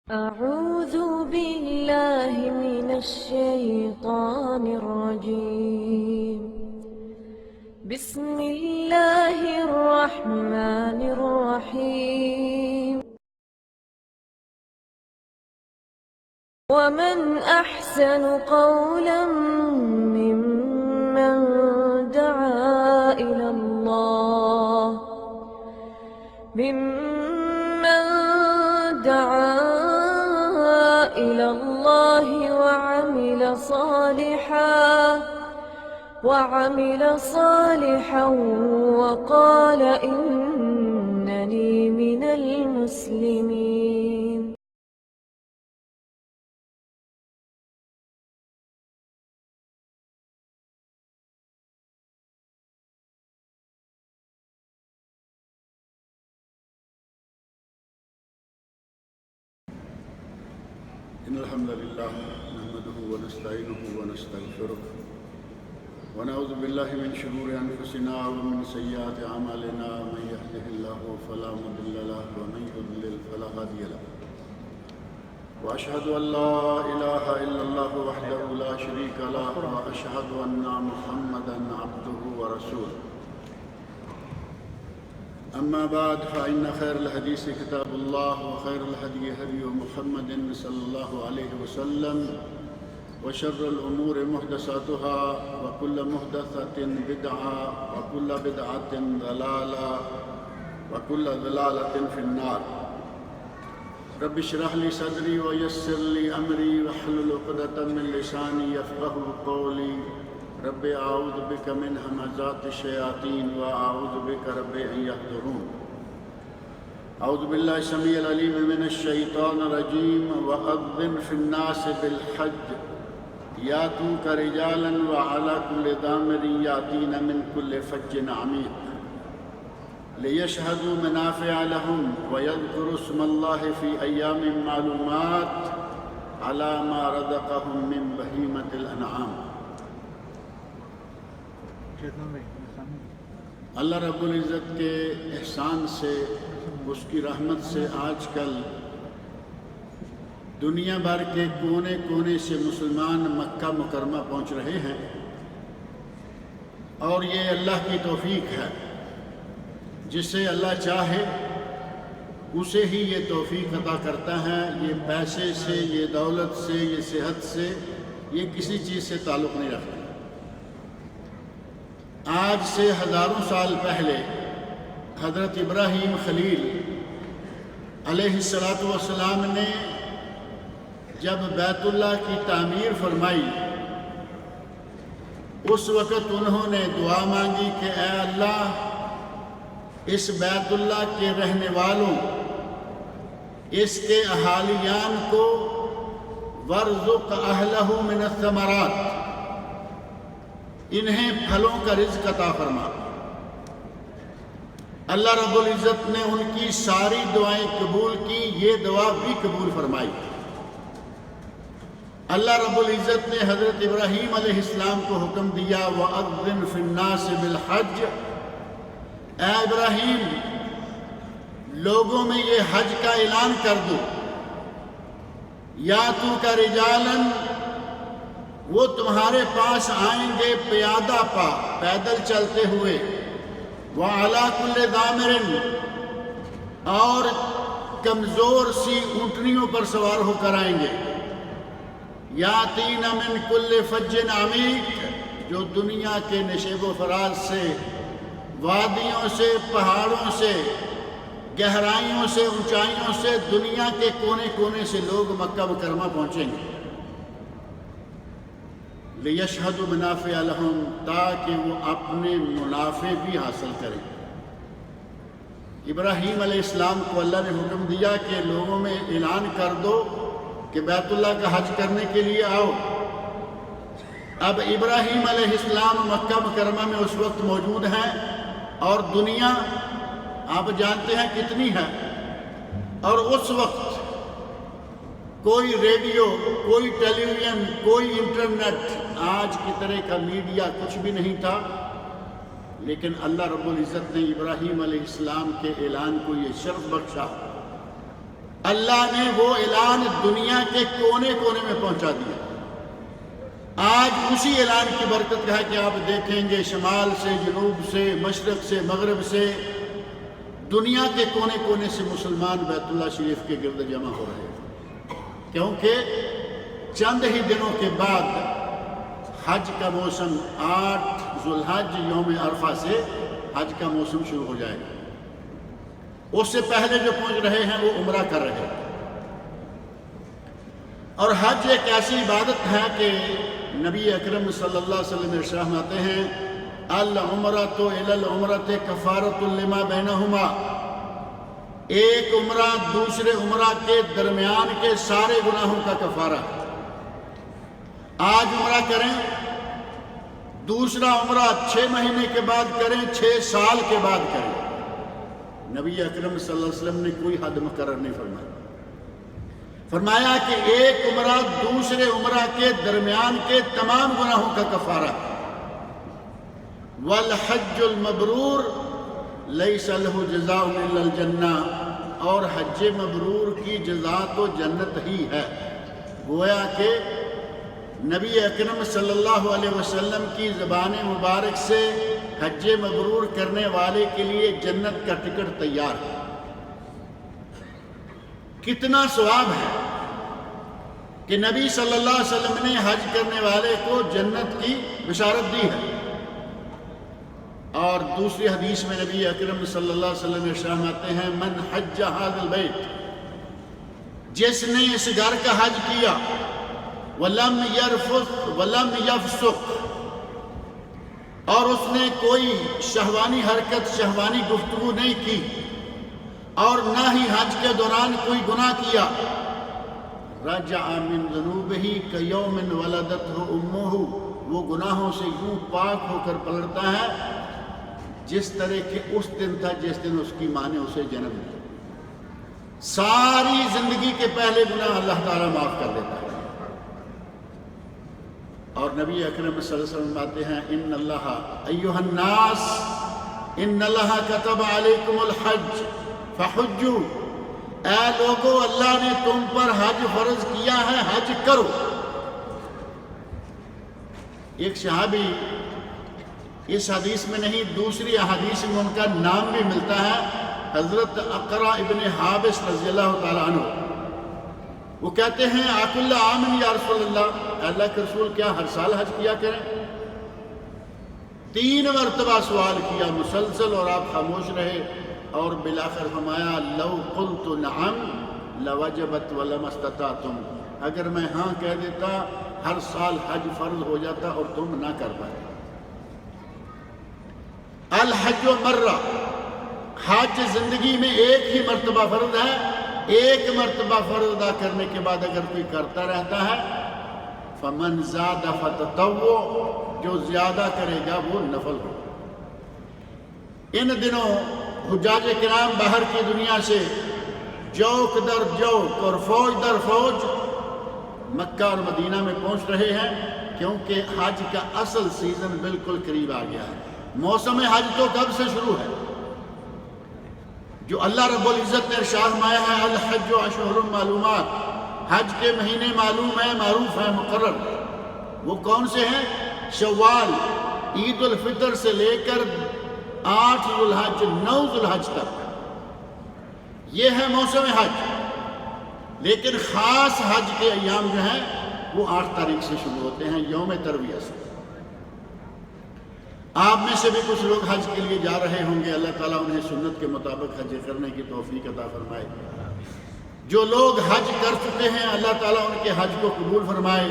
أعوذ بالله من الشيطان الرجيم. بسم الله الرحمن الرحيم. ومن أحسن قولا ممن دعا إلى الله وعمل صالحا وقال إنني من المسلمين. إن الحمد لله نحمده ونستعينه ونستغفره ونعوذ بالله من شرور أنفسنا ومن سيئات أعمالنا. من يهده الله فلا مضل له ومن يضلل فلا هادي له. وأشهد أن لا إله إلا الله وحده لا شريك له وأشهد أن محمدا عبده ورسوله. أما بعد فإن خير الحديث كتاب الله وخير الهدي هدي محمد صلى الله عليه وسلم وشر الأمور محدثاتها وكل محدثة بدعة وكل بدعة ضلالة وكل ضلالة في النار. رب اشرح لي صدري ويسر لي أمري واحلل عقدة من لساني يفقهوا قولي. رب اعوذ بك من همزات الشياطين واعوذ بك رب ان يحضرون. اعوذ بالله السميع العليم من الشيطان الرجيم. واذن في الناس بالحج ياتوك رجالا وعلى كل ضامر ياتين من كل فج عميق ليشهدوا منافع لهم ويذكروا اسم الله في ايام معلومات على ما رزقهم من بهيمة الانعام. اللہ رب العزت کے احسان سے، اس کی رحمت سے آج کل دنیا بھر کے کونے کونے سے مسلمان مکہ مکرمہ پہنچ رہے ہیں، اور یہ اللہ کی توفیق ہے. جسے اللہ چاہے اسے ہی یہ توفیق عطا کرتا ہے. یہ پیسے سے، یہ دولت سے، یہ صحت سے، یہ کسی چیز سے تعلق نہیں رکھتا. آج سے ہزاروں سال پہلے حضرت ابراہیم خلیل علیہ السلام نے جب بیت اللہ کی تعمیر فرمائی، اس وقت انہوں نے دعا مانگی کہ اے اللہ، اس بیت اللہ کے رہنے والوں، اس کے اہالیان کو وارزق اہلہ من الثمرات، انہیں پھلوں کا رزق عطا فرما. اللہ رب العزت نے ان کی ساری دعائیں قبول کی، یہ دعا بھی قبول فرمائی. اللہ رب العزت نے حضرت ابراہیم علیہ السلام کو حکم دیا وَأَذِّنْ فِي النَّاسِ بِالْحَجِّ. اے ابراہیم، لوگوں میں یہ حج کا اعلان کر دو. یاتوک رجالاً، وہ تمہارے پاس آئیں گے پیادہ پا، پیدل چلتے ہوئے. وَعَلَىٰ كُلِّ ضَامِرٍ، اور کمزور سی اونٹنیوں پر سوار ہو کر آئیں گے. یاتین من کل فج عمیق، جو دنیا کے نشیب و فراز سے، وادیوں سے، پہاڑوں سے، گہرائیوں سے، اونچائیوں سے، دنیا کے کونے کونے سے لوگ مکہ مکرمہ پہنچیں گے. لِيَشْهَدُوا مَنَافِعَ لَهُمْ، تاکہ وہ اپنے منافع بھی حاصل کریں. ابراہیم علیہ السلام کو اللہ نے حکم دیا کہ لوگوں میں اعلان کر دو کہ بیت اللہ کا حج کرنے کے لیے آؤ. اب ابراہیم علیہ السلام مکہ مکرمہ میں اس وقت موجود ہیں، اور دنیا آپ جانتے ہیں کتنی ہے. اور اس وقت کوئی ریڈیو، کوئی ٹیلی ویژن، کوئی انٹرنیٹ، آج کی طرح کا میڈیا کچھ بھی نہیں تھا. لیکن اللہ رب العزت نے ابراہیم علیہ السلام کے اعلان کو یہ شرف بخشا اللہ نے وہ اعلان دنیا کے کونے کونے میں پہنچا دیا۔ آج اسی اعلان کی برکت ہے کہ آپ دیکھیں گے شمال سے، جنوب سے، مشرق سے، مغرب سے، دنیا کے کونے کونے سے مسلمان بیت اللہ شریف کے گرد جمع ہو رہے ہیں، کیونکہ چند ہی دنوں کے بعد حج کا موسم 8 ذوالحج یوم عرفہ سے حج کا موسم شروع ہو جائے گا۔ اس سے پہلے جو پہنچ رہے ہیں وہ عمرہ کر رہے ہیں۔ اور حج ایک ایسی عبادت ہے کہ نبی اکرم صلی اللہ علیہ وسلم ارشاد فرماتے ہیں العمرۃ الی العمرۃ کفارۃ لما بینہما، ایک عمرہ دوسرے عمرہ کے درمیان کے سارے گناہوں کا کفارہ ہے۔ آج عمرہ کریں، دوسرا عمرہ 6 مہینے کے بعد کریں، 6 سال کے بعد کریں، نبی اکرم صلی اللہ علیہ وسلم نے کوئی حد مقرر نہیں فرمایا۔ فرمایا کہ ایک عمرہ دوسرے عمرہ کے درمیان کے تمام گناہوں کا کفارہ ہے۔ والحج المبرور لیس لہ جزاء الا الجنہ، اور حج مبرور کی جزا تو جنت ہی ہے۔ گویا کہ نبی اکرم صلی اللہ علیہ وسلم کی زبان مبارک سے حج مبرور کرنے والے کے لیے جنت کا ٹکٹ تیار ہے۔ کتنا ثواب ہے کہ نبی صلی اللہ علیہ وسلم نے حج کرنے والے کو جنت کی بشارت دی ہے۔ اور دوسری حدیث میں نبی اکرم صلی اللہ علیہ وسلم ارشاد فرماتے ہیں من حج ھذا البیت، جس نے اس گھر کا حج کیا، ولم یرفث ولم یفسق، اور اس نے کوئی شہوانی حرکت، شہوانی گفتگو نہیں کی، اور نہ ہی حج کے دوران کوئی گناہ کیا، رجع من ذنوبہ کیوم ولدتہ امہ، وہ گناہوں سے یوں پاک ہو کر پلٹتا ہے جس طرح کہ اس دن تھا جس دن اس کی ماں نے اسے جنم دیا۔ ساری زندگی کے پہلے گناہ اللہ تعالیٰ معاف کر دیتا ہے۔ اور نبی اکرم صلی اللہ علیہ وسلم فرماتے ہیں ان اللہ ایھا الناس ان اللہ کتب علیکم الحج فحجوا، اے لوگو اللہ نے تم پر حج فرض کیا ہے، حج کرو۔ ایک صحابی اس حدیث میں نہیں دوسری احادیث میں ان کا نام بھی ملتا ہے، حضرت اقرع ابن حابس رضی اللہ تعالیٰ عنہ۔ وہ کہتے ہیں اکل عام یا رسول اللہ، اللہ کے رسول کیا ہر سال حج کیا کریں؟ 3 مرتبہ سوال کیا مسلسل اور آپ خاموش رہے، اور بالآخر فرمایا لو قلت نعم لوجبت ولم استطعتم، اگر میں ہاں کہہ دیتا ہر سال حج فرض ہو جاتا اور تم نہ کر پائے۔ الحج مرہ، حج زندگی میں ایک ہی مرتبہ فرض ہے، ایک مرتبہ فرض ادا کرنے کے بعد اگر کوئی کرتا رہتا ہے فمن زاد فتطوع، جو زیادہ کرے گا وہ نفل ہو۔ ان دنوں حجاج کرام باہر کی دنیا سے جوک در جوک اور فوج در فوج مکہ اور مدینہ میں پہنچ رہے ہیں، کیونکہ حج کا اصل سیزن بالکل قریب آ گیا ہے۔ موسم حج تو کب سے شروع ہے؟ جو اللہ رب العزت نے ارشاد فرمایا ہے الحج اشہر معلومات، حج کے مہینے معلوم ہیں، معروف ہیں، مقرر۔ وہ کون سے ہیں؟ شوال، عید الفطر سے لے کر 8 ذوالحج 9 ذوالحج تک، یہ ہے موسم حج۔ لیکن خاص حج کے ایام جو ہیں وہ 8 تاریخ سے شروع ہوتے ہیں، یوم ترویہ سے۔ آپ میں سے بھی کچھ لوگ حج کے لیے جا رہے ہوں گے، اللہ تعالیٰ انہیں سنت کے مطابق حج کرنے کی توفیق عطا فرمائے۔ جو لوگ حج کر چکے ہیں اللہ تعالیٰ ان کے حج کو قبول فرمائے،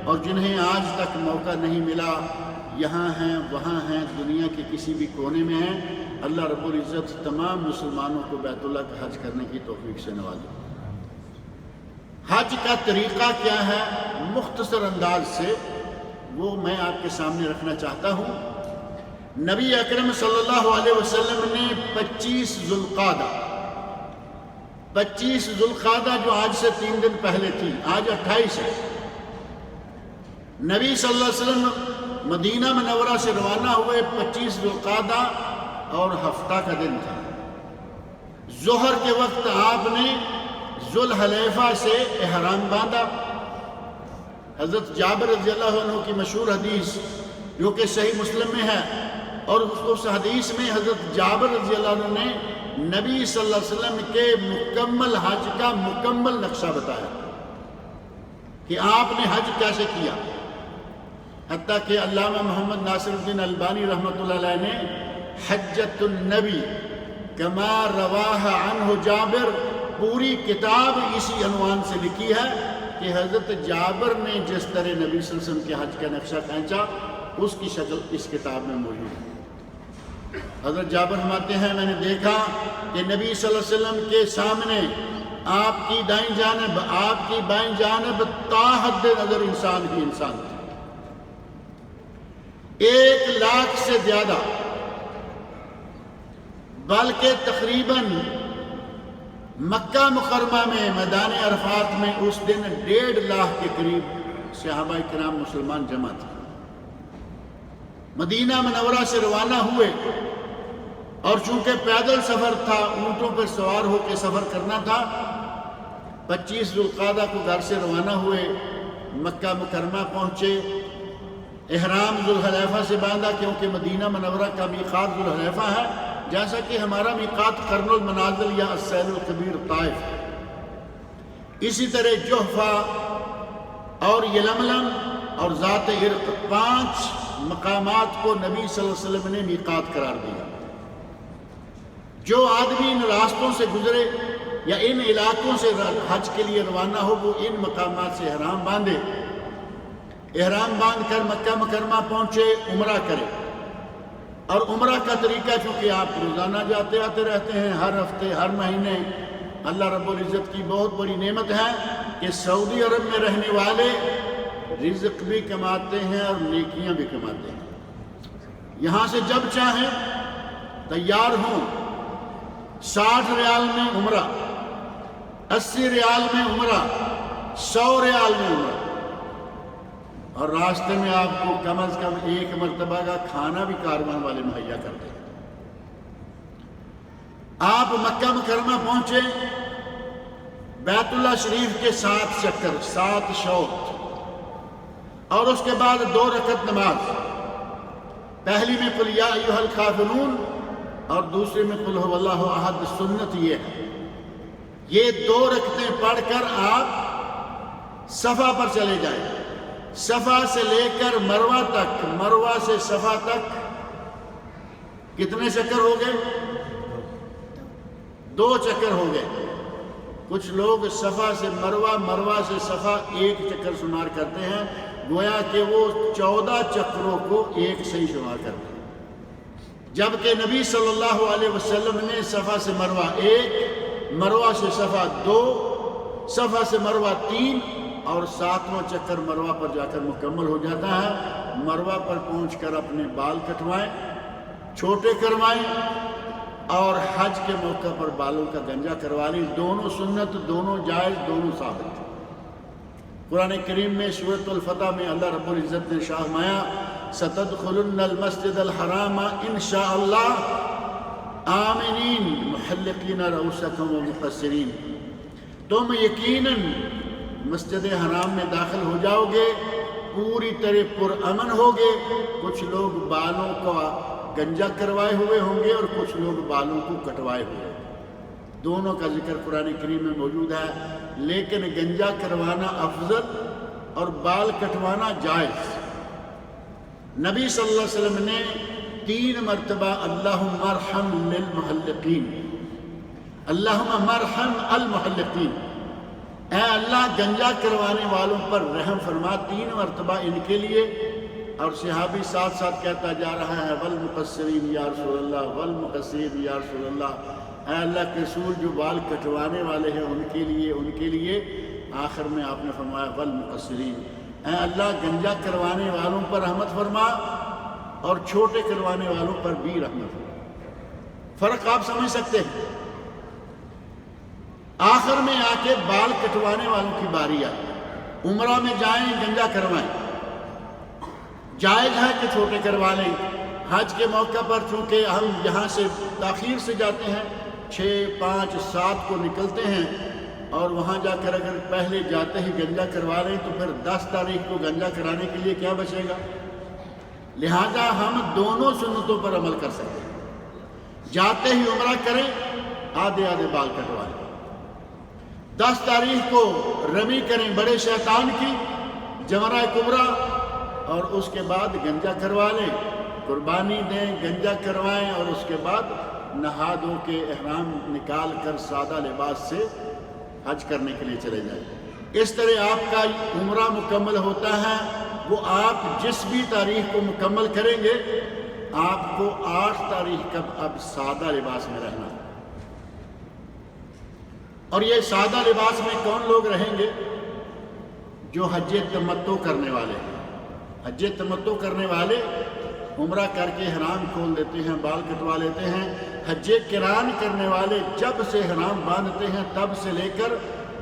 اور جنہیں آج تک موقع نہیں ملا، یہاں ہیں وہاں ہیں، دنیا کے کسی بھی کونے میں ہیں، اللہ رب العزت تمام مسلمانوں کو بیت اللہ کا حج کرنے کی توفیق سے نوازے۔ حج کا طریقہ کیا ہے مختصر انداز سے وہ میں آپ کے سامنے رکھنا چاہتا ہوں۔ نبی اکرم صلی اللہ علیہ وسلم نے 25 ذوالقعدہ جو آج سے 3 دن پہلے تھی، آج 28 ہے، نبی صلی اللہ علیہ وسلم مدینہ منورہ سے روانہ ہوئے 25 ذوالقعدہ اور ہفتہ کا دن تھا۔ ظہر کے وقت آپ نے ذوالحلیفہ سے احرام باندھا۔ حضرت جابر رضی اللہ عنہ کی مشہور حدیث جو کہ صحیح مسلم میں ہے، اور اس حدیث میں حضرت جابر رضی اللہ عنہ نے نبی صلی اللہ علیہ وسلم کے مکمل حج کا مکمل نقشہ بتایا کہ آپ نے حج کیسے کیا، حتیٰ کہ علامہ محمد ناصر الدین البانی رحمۃ اللہ علیہ نے حجۃ النبی کما رواہ عنہ جابر پوری کتاب اسی عنوان سے لکھی ہے کہ حضرت جابر نے جس طرح نبی صلی اللہ علیہ وسلم کے حج کا نقشہ کھینچا اس کی شکل اس کتاب میں موجود ہے۔ حضرت جابر فرماتے ہیں میں نے دیکھا کہ نبی صلی اللہ علیہ وسلم کے سامنے آپ کی دائیں جانب آپ کی بائیں جانب تا حد نظر انسان ہی انسان تھے، 1,00,000 سے زیادہ، بلکہ تقریباً مکہ مکرمہ میں میدان عرفات میں اس دن 1,50,000 کے قریب صحابہ کرام مسلمان جمع تھے۔ مدینہ منورہ سے روانہ ہوئے، اور چونکہ پیدل سفر تھا، اونٹوں پر سوار ہو کے سفر کرنا تھا، 25 ذوالقعدہ کو گھر سے روانہ ہوئے، مکہ مکرمہ پہنچے، احرام ذوالحلیفہ سے باندھا کیونکہ مدینہ منورہ کا میقات ذوالحلیفہ ہے، جیسا کہ ہمارا میقات قرن المنازل یا السیل الکبیر طائف ہے۔ اسی طرح جحفہ اور یلملم اور ذات عرق 5 مقامات کو نبی صلی اللہ علیہ وسلم نے میقات قرار دیا۔ جو آدمی ان راستوں سے گزرے یا ان علاقوں سے حج کے لیے روانہ ہو وہ ان مقامات سے احرام باندھے، احرام باندھ کر مکہ مکرمہ پہنچے، عمرہ کرے۔ اور عمرہ کا طریقہ چونکہ آپ روزانہ جاتے آتے رہتے ہیں، ہر ہفتے ہر مہینے، اللہ رب العزت کی بہت بڑی نعمت ہے کہ سعودی عرب میں رہنے والے رزق بھی کماتے ہیں اور نیکیاں بھی کماتے ہیں۔ یہاں سے جب چاہیں تیار ہوں، 60 ریال میں عمرہ، 80 ریال میں عمرہ، 100 ریال میں عمرہ، اور راستے میں آپ کو کم از کم 1 مرتبہ کا کھانا بھی کاروان والے مہیا کرتے ہیں۔ آپ مکہ مکرمہ پہنچے، بیت اللہ شریف کے 7 چکر، 7 شوط، اور اس کے بعد 2 رکعت نماز، پہلی میں قل یا ایھا الکافرون اور دوسری میں قل ھو اللہ احد۔ سنت یہ ہے، یہ 2 رکعتیں پڑھ کر آپ صفا پر چلے جائیں، صفا سے لے کر مروہ تک، مروہ سے صفا تک کتنے چکر ہو گئے؟ 2 چکر ہو گئے۔ کچھ لوگ صفا سے مروہ، مروہ سے صفا 1 چکر شمار کرتے ہیں، گویا کہ وہ 14 چکروں کو ایک سے ہی شمار کرتے ہیں، جبکہ نبی صلی اللہ علیہ وسلم نے صفا سے مروہ 1، مروہ سے صفا 2، صفا سے مروہ 3، اور 7واں چکر مروہ پر جا کر مکمل ہو جاتا ہے۔ مروہ پر پہنچ کر اپنے بال کٹوائیں، چھوٹے کروائیں، اور حج کے موقع پر بالوں کا گنجا کروا لیں۔ دونوں سنت، دونوں جائز، دونوں ثابت۔ قرآن کریم میں سورۃ الفتح میں اللہ رب العزت نے ارشاد فرمایا ستدخلن المسجد الحرام انشاء اللہ آمنین محلقین رؤوسکم ومقصرین، تم یقیناً مسجد حرام میں داخل ہو جاؤ گے، پوری طرح پرامن ہوگے۔ کچھ لوگ بالوں کا گنجا کروائے ہوئے ہوں گے اور کچھ لوگ بالوں کو کٹوائے ہوئے، دونوں کا ذکر قرآن کریم میں موجود ہے، لیکن گنجا کروانا افضل اور بال کٹوانا جائز۔ نبی صلی اللہ علیہ وسلم نے 3 مرتبہ اللہم ارحم للمحلقین، اللہم ارحم المحلقین، اے اللہ گنجا کروانے والوں پر رحم فرما، 3 مرتبہ ان کے لیے۔ اور صحابی ساتھ ساتھ کہتا جا رہا ہے والمقصرین یا رسول اللہ، والمقصرین یا رسول اللہ، اے اللہ کے رسول جو بال کٹوانے والے ہیں ان کے لیے، ان کے لیے۔ آخر میں آپ نے فرمایا والمقصرین، اے اللہ گنجا کروانے والوں پر رحمت فرما اور چھوٹے کروانے والوں پر بھی رحمت فرما۔ فرق آپ سمجھ سکتے ہیں۔ آخر میں آ کے بال کٹوانے والوں کی باری آئی، عمرہ میں جائیں گنجا کروائیں، جائز ہے کہ چھوٹے کروا لیں۔ حج کے موقع پر چونکہ ہم یہاں سے تاخیر سے جاتے ہیں، 6، 5، 7 کو نکلتے ہیں، اور وہاں جا کر اگر پہلے جاتے ہی گنجا کروا لیں تو پھر 10 تاریخ کو گنجا کرانے کے لیے کیا بچے گا؟ لہذا ہم دونوں سنتوں پر عمل کر سکتے ہیں۔ جاتے ہی عمرہ کریں، آدھے آدھے بال کٹوا لیں۔ 10 تاریخ کو رمی کریں بڑے شیطان کی، جمرہ کبریٰ، اور اس کے بعد گنجا کروا لیں، قربانی دیں، گنجا کروائیں، اور اس کے بعد نہا دھو کے احرام نکال کر سادہ لباس سے حج کرنے کے لیے چلے جائیں۔ اس طرح آپ کا عمرہ مکمل ہوتا ہے۔ وہ آپ جس بھی تاریخ کو مکمل کریں گے، آپ کو 8 تاریخ کا اب سادہ لباس میں رہنا ہے۔ اور یہ سادہ لباس میں کون لوگ رہیں گے؟ جو حج تمتع کرنے والے ہیں۔ حج تمتع کرنے والے عمرہ کر کے احرام کھول دیتے ہیں، بال کٹوا لیتے ہیں۔ حج قران کرنے والے جب سے احرام باندھتے ہیں تب سے لے کر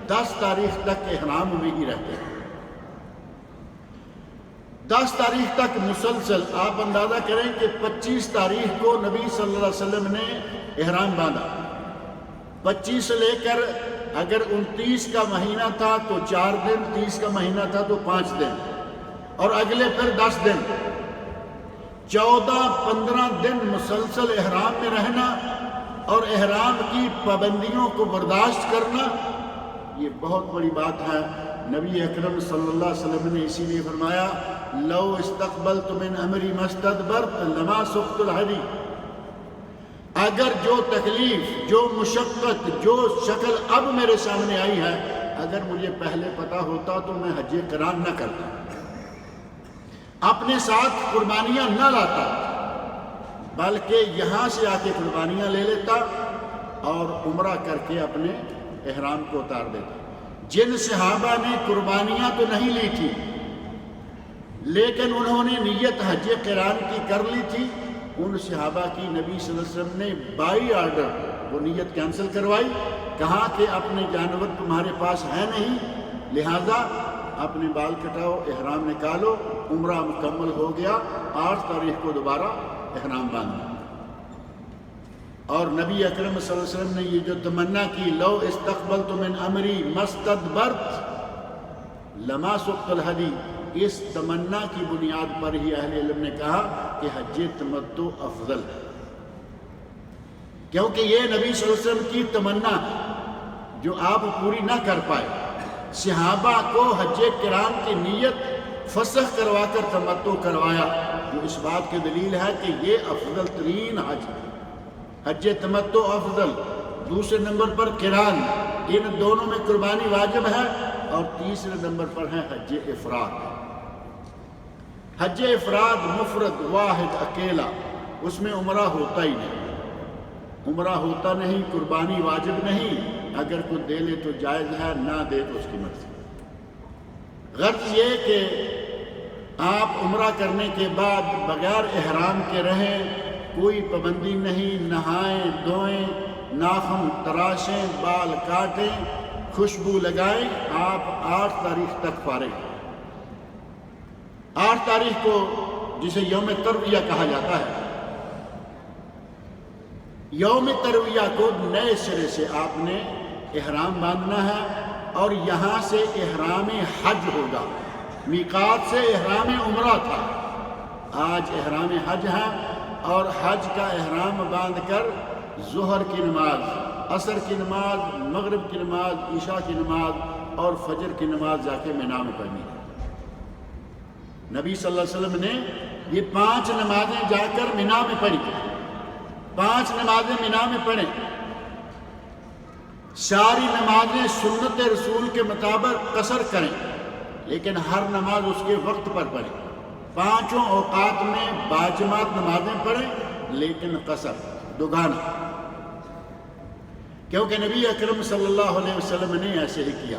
10 تاریخ تک احرام میں ہی رہتے ہیں۔ 10 تاریخ تک مسلسل، آپ اندازہ کریں کہ 25 تاریخ کو نبی صلی اللہ علیہ وسلم نے احرام باندھا۔ 25 سے لے کر اگر 29 کا مہینہ تھا تو 4 دن، 30 کا مہینہ تھا تو 5 دن، اور اگلے پھر 10 دن، 14-15 دن مسلسل احرام میں رہنا اور احرام کی پابندیوں کو برداشت کرنا، یہ بہت بڑی بات ہے۔ نبی اکرم صلی اللہ علیہ وسلم نے اسی لیے فرمایا، لو استقبلت من امری ما استدبرت لما سقت الہدی۔ اگر جو تکلیف، جو مشقت، جو شکل اب میرے سامنے آئی ہے، اگر مجھے پہلے پتا ہوتا تو میں حج قران نہ کرتا، اپنے ساتھ قربانیاں نہ لاتا، بلکہ یہاں سے آ کے قربانیاں لے لیتا اور عمرہ کر کے اپنے احرام کو اتار دیتا۔ جن صحابہ نے قربانیاں تو نہیں لی تھی لیکن انہوں نے نیت حج قران کی کر لی تھی، ان صحابہ کی نبی صلی اللہ علیہ وسلم نے بائی آرڈر وہ نیت کینسل کروائی، کہا کہ اپنے جانور تمہارے پاس ہے نہیں، لہذا اپنے بال کٹاؤ، احرام نکالو، عمرہ مکمل ہو گیا، 8 تاریخ کو دوبارہ احرام باندھنا۔ اور نبی اکرم صلی اللہ علیہ وسلم نے یہ جو تمنا کی، لو استقبلت من امری ما استدبرت لما سقت الہدی، اس تمنا کی بنیاد پر ہی اہل علم نے کہا کہ حج تمتع افضل ہے، کیونکہ یہ نبی صلی اللہ علیہ وسلم کی تمنا جو آپ پوری نہ کر پائے۔ صحابہ کو حج قران کی نیت فسخ کروا کر تمتع کروایا، جو اس بات کی دلیل ہے کہ یہ افضل ترین حج ہے۔ حج تمتع افضل، دوسرے نمبر پر قران، ان دونوں میں قربانی واجب ہے، اور تیسرے نمبر پر ہے حج افراد۔ حج افراد مفرد، واحد، اکیلا، اس میں عمرہ ہوتا ہی نہیں، عمرہ ہوتا نہیں، قربانی واجب نہیں، اگر کوئی دے لے تو جائز ہے، نہ دے تو اس کی مرضی۔ غرض یہ کہ آپ عمرہ کرنے کے بعد بغیر احرام کے رہیں، کوئی پابندی نہیں، نہائیں، دھوئیں، ناخن تراشیں، بال کاٹیں، خوشبو لگائیں، آپ 8 تاریخ تک فارغ ہیں۔ 8 تاریخ کو جسے یوم ترویہ کہا جاتا ہے، یوم ترویہ کو نئے سرے سے آپ نے احرام باندھنا ہے، اور یہاں سے احرام حج ہوگا۔ میقات سے احرام عمرہ تھا، آج احرام حج ہے، اور حج کا احرام باندھ کر ظہر کی نماز، عصر کی نماز، مغرب کی نماز، عشاء کی نماز اور فجر کی نماز جا کے مینا میں پڑھنی ہے۔ نبی صلی اللہ علیہ وسلم نے یہ 5 نمازیں جا کر مینا میں پڑھی، 5 نمازیں مینا میں پڑھیں۔ ساری نمازیں سنت رسول کے مطابق قصر کریں، لیکن ہر نماز اس کے وقت پر پڑھیں۔ 5 اوقات میں باجماعت نمازیں پڑھیں، لیکن قصر، دوگانا، کیونکہ نبی اکرم صلی اللہ علیہ وسلم نے ایسے ہی کیا۔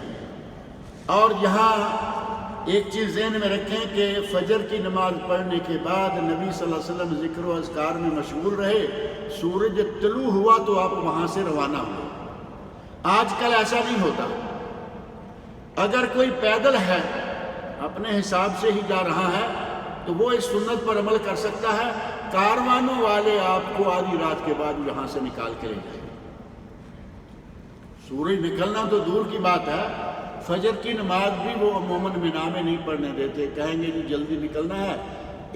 اور یہاں ایک چیز ذہن میں رکھیں کہ فجر کی نماز پڑھنے کے بعد نبی صلی اللہ علیہ وسلم ذکر و اذکار میں مشغول رہے، سورج طلوع ہوا تو آپ وہاں سے روانہ ہوئے۔ آج کل ایسا نہیں ہوتا، اگر کوئی پیدل ہے، اپنے حساب سے ہی جا رہا ہے، تو وہ اس سنت پر عمل کر سکتا ہے، کاروانوں والے آپ کو آدھی رات کے بعد یہاں سے نکال کے لے جائیں۔ سورج نکلنا تو دور کی بات ہے، فجر کی نماز بھی وہ عموماً مینا میں نہیں پڑھنے دیتے، کہیں گے جی جلدی نکلنا ہے،